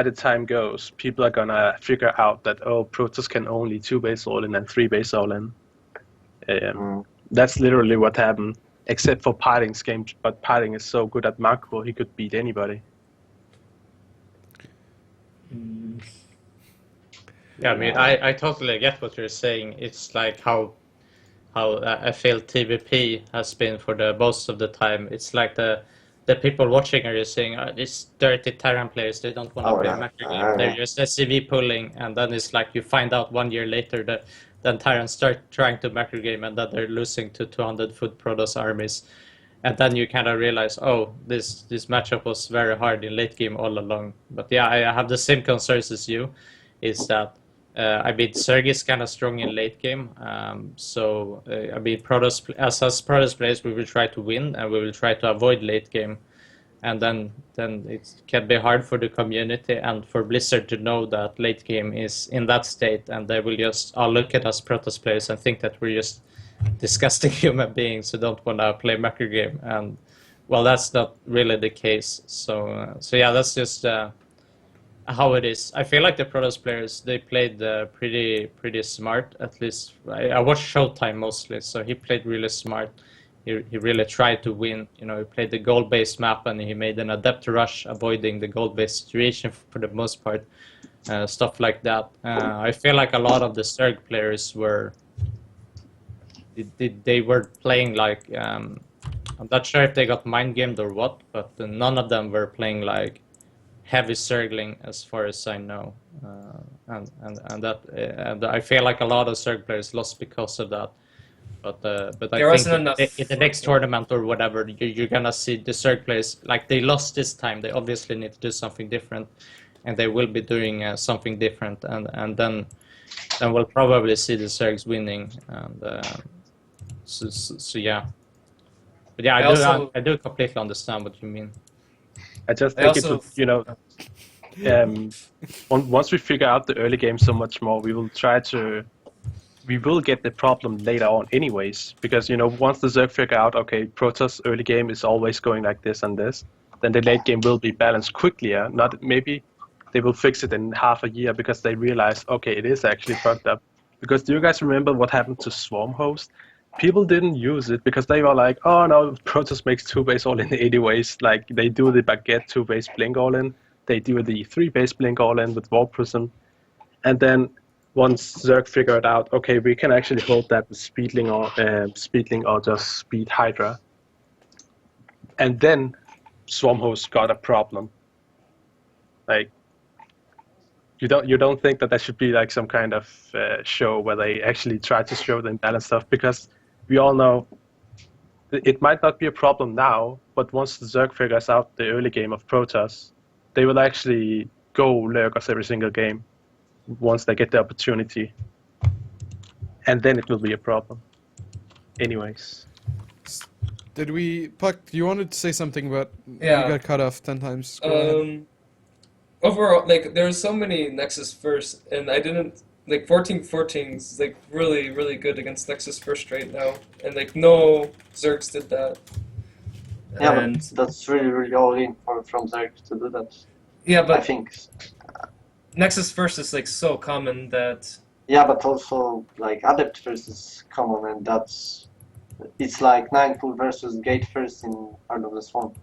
the time goes, people are gonna figure out that Protoss can only 2-base all-in and 3-base all-in. That's literally what happened, except for Parting's game. But Parting is so good at macro, he could beat anybody. Yeah, I mean, I totally get what you're saying. It's like how I feel TVP has been for the most of the time. It's like the people watching are just saying, these dirty Terran players, they don't want to Oh, play yeah. macro game. They're Yeah. just SCV pulling, and then it's like you find out 1 year later that then Terrans start trying to macro game, and then they're losing to 200-foot Protoss armies. And then you kind of realize, oh, this matchup was very hard in late game all along. But yeah, I have the same concerns as you, is that I mean, Zerg is kind of strong in late game. So I mean, Protoss, as Protoss players, we will try to win and we will try to avoid late game. And then it can be hard for the community and for Blizzard to know that late game is in that state, and they will just all look at us Protoss players and think that we're just disgusting human beings who don't want to play macro game. And well, that's not really the case. So yeah, that's just how it is. I feel like the Protoss players, they played pretty smart. At least I watched Showtime mostly, so he played really smart. He really tried to win. You know, he played the gold-based map and he made an adept rush, avoiding the gold-based situation for the most part. Stuff like that. I feel like a lot of the Zerg players were they were playing like I'm not sure if they got mind gamed or what, but none of them were playing like heavy Zergling as far as I know, and I feel like a lot of Zerg players lost because of that. But I think in the next tournament or whatever, you're gonna see the Zerg players, like they lost this time. They obviously need to do something different, and they will be doing something different, and then we'll probably see the Zergs winning. And so yeah, but yeah, I do completely understand what you mean. I just think it will, you know, once we figure out the early game so much more, we will get the problem later on anyways, because, you know, once the Zerg figure out, okay, Protoss early game is always going like this and this, then the late game will be balanced quickly. Not maybe they will fix it in half a year because they realize, okay, it is actually fucked up. Because do you guys remember what happened to Swarm Host? People didn't use it because they were like, oh no, Protoss makes 2-base all in 80 ways. Like they do the Baguette 2-base blink all in, they do the 3-base blink all in with War Prism, and then once Zerg figured out, okay, we can actually hold that with Speedling or just Speed Hydra, and then Swarmhost got a problem. Like you don't think that should be like some kind of show where they actually try to show the imbalance stuff, because we all know it might not be a problem now, but once the Zerg figures out the early game of Protoss, they will actually go lurkers every single game once they get the opportunity, and then it will be a problem. Anyways. Did we, puCK, you wanted to say something, but Yeah. you got cut off 10 times. Go ahead. Overall, like, there are so many Nexus first, and I didn't, like, 14-14 is, like, really, really good against Nexus first right now, and, like, no Zergs did that. Yeah, And, but that's really all in from Zerg to do that. yeah, I but think. Nexus first is, like, so common that... Yeah, but also like Adept first is common, and it's like 9-pool versus Gate first in Heart of the Swarm.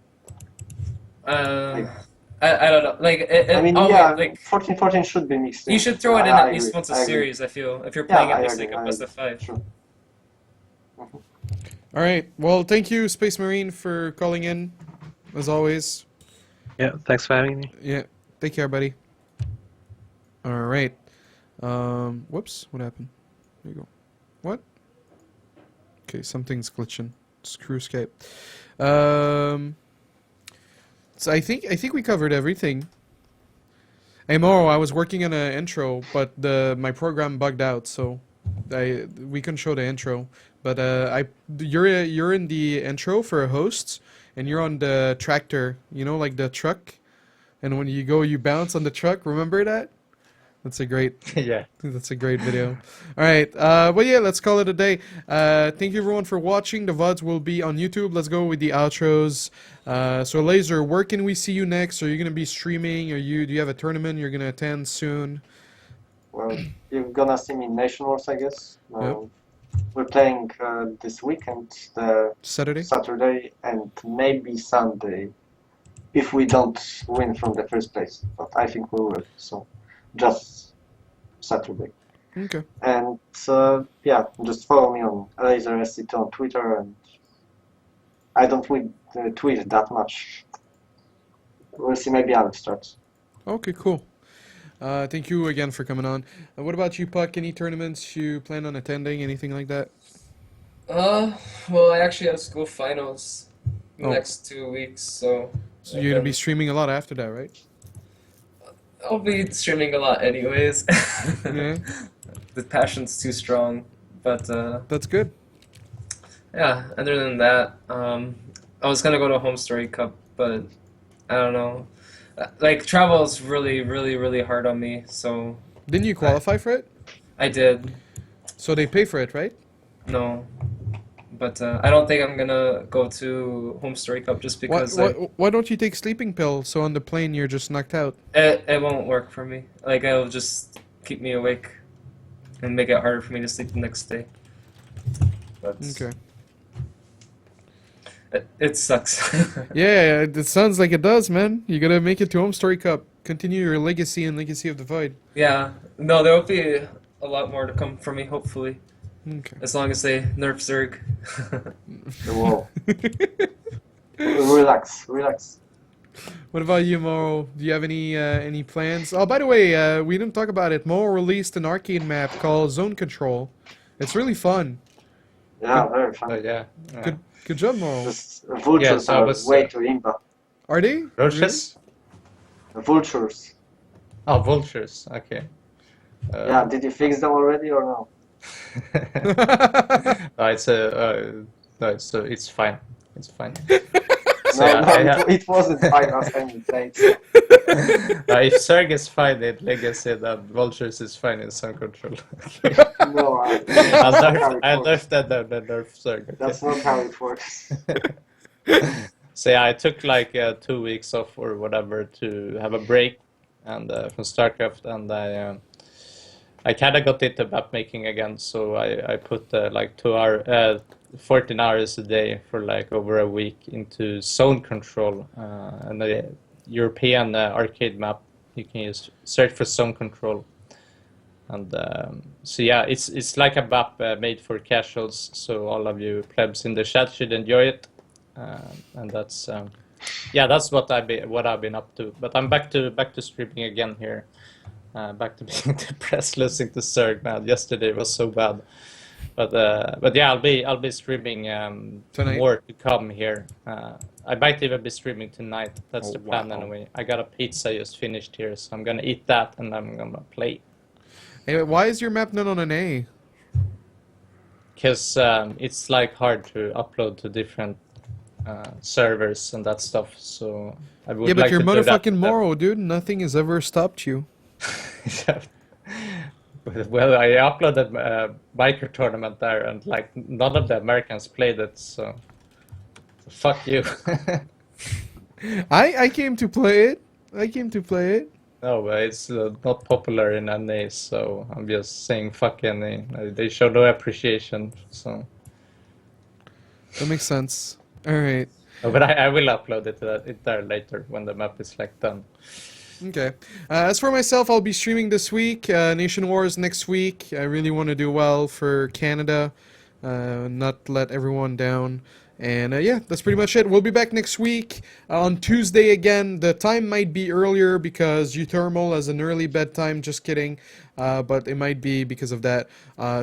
I don't know, like, I mean, yeah, like 14-14 should be mixed in. You should throw it in I at least agree, once a I agree. series, I feel, if you're playing Yeah, at I least agree, like a I best agree. of 5. True. All right. Well, thank you, Space Marine, for calling in, as always. Yeah, thanks for having me. Yeah. Take care, buddy. All right. Whoops. What happened? There you go. What? Okay, something's glitching. Screw Skype. So I think we covered everything. Hey MorroW, I was working on an intro, but my program bugged out, so we couldn't show the intro. But you're in the intro for a host, and you're on the tractor. You know, like the truck, and when you go, you bounce on the truck. Remember that? That's a great. Yeah. That's a great video. All right. Well, yeah, let's call it a day. Thank you everyone for watching. The VODs will be on YouTube. Let's go with the outros. So Elazer, where can we see you next? Are you going to be streaming? Do you have a tournament you're going to attend soon? Well, you're gonna see me in Nation Wars, I guess. Yep. We're playing this weekend, the Saturday? Saturday, and maybe Sunday, if we don't win from the first place. But I think we will. So just Saturday. Okay. And yeah, just follow me on Elazer SC2 on Twitter, and I don't tweet that much. We'll see, maybe Alex starts. Okay, cool. Thank you again for coming on. What about you, puCK? Any tournaments you plan on attending? Anything like that? Well, I actually have school finals in the Oh. next 2 weeks, so So you're gonna be streaming a lot after that, right? I'll be streaming a lot anyways. Yeah. The passion's too strong, but That's good. yeah. Other than that, I was gonna go to Home Story Cup, but I don't know. Like travel is really, really, really hard on me, so Didn't you qualify for it? I did. So they pay for it, right? No, but I don't think I'm gonna go to Home Story Cup just because Why don't you take sleeping pills so on the plane you're just knocked out? it won't work for me. Like it'll just keep me awake and make it harder for me to sleep the next day. But Okay. it sucks. Yeah, it sounds like it does, man. You gotta make it to Home Story Cup. Continue your legacy and legacy of the void. Yeah, no, there will be a lot more to come for me, hopefully. Okay. As long as they nerf Zerg. Whoa. Relax. What about you, MorroW? Do you have any plans? Oh, by the way, we didn't talk about it. MorroW released an arcade map called Zone Control. It's really fun. Yeah, very fun. Yeah. Good job, MorroW. Just vultures so I are was, way too imba. Are they? Roaches? Vultures. Oh, vultures. Okay. Yeah, did you fix them already or no? No, it's fine. It's fine. No, yeah, it wasn't fine last time you played. If Zerg is fine in Legacy, then Vultures is fine in Sun Control. No, I'll nerf that down, then nerf Zerg. Okay? that's not how it works. So yeah, I took like 2 weeks off or whatever to have a break and from StarCraft, and I kind of got into map making again. So I put like 14 hours a day for like over a week into Zone Control, and the European arcade map. You can use search for Zone Control, and so yeah, it's like a map made for casuals. So all of you plebs in the chat should enjoy it, and that's yeah, that's what I've been up to. But I'm back to streaming again here. Back to being depressed, losing to Zerg. Man, yesterday was so bad. But yeah, I'll be streaming Tonight? more to come here. I might even be streaming tonight. That's the plan wow. anyway. I got a pizza just finished here, so I'm gonna eat that and I'm gonna play. Hey, why is your map not on an A? Because it's like hard to upload to different servers and that stuff. So I would Yeah, but like you're to do that. motherfucking MorroW, dude. Nothing has ever stopped you. Well, I uploaded micro tournament there, and like none of the Americans played it, so fuck you. I came to play it. No, it's not popular in NA, so I'm just saying fuck NA. They show no appreciation, so. That makes sense. All right. But I will upload it there later when the map is like done. Okay. As for myself, I'll be streaming this week. Nation Wars next week. I really want to do well for Canada, not let everyone down. And yeah, that's pretty much it. We'll be back next week on Tuesday again. The time might be earlier because Uthermal has an early bedtime. Just kidding. But it might be because of that.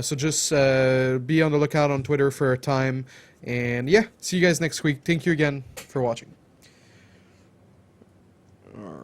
So just be on the lookout on Twitter for a time. And yeah, see you guys next week. Thank you again for watching.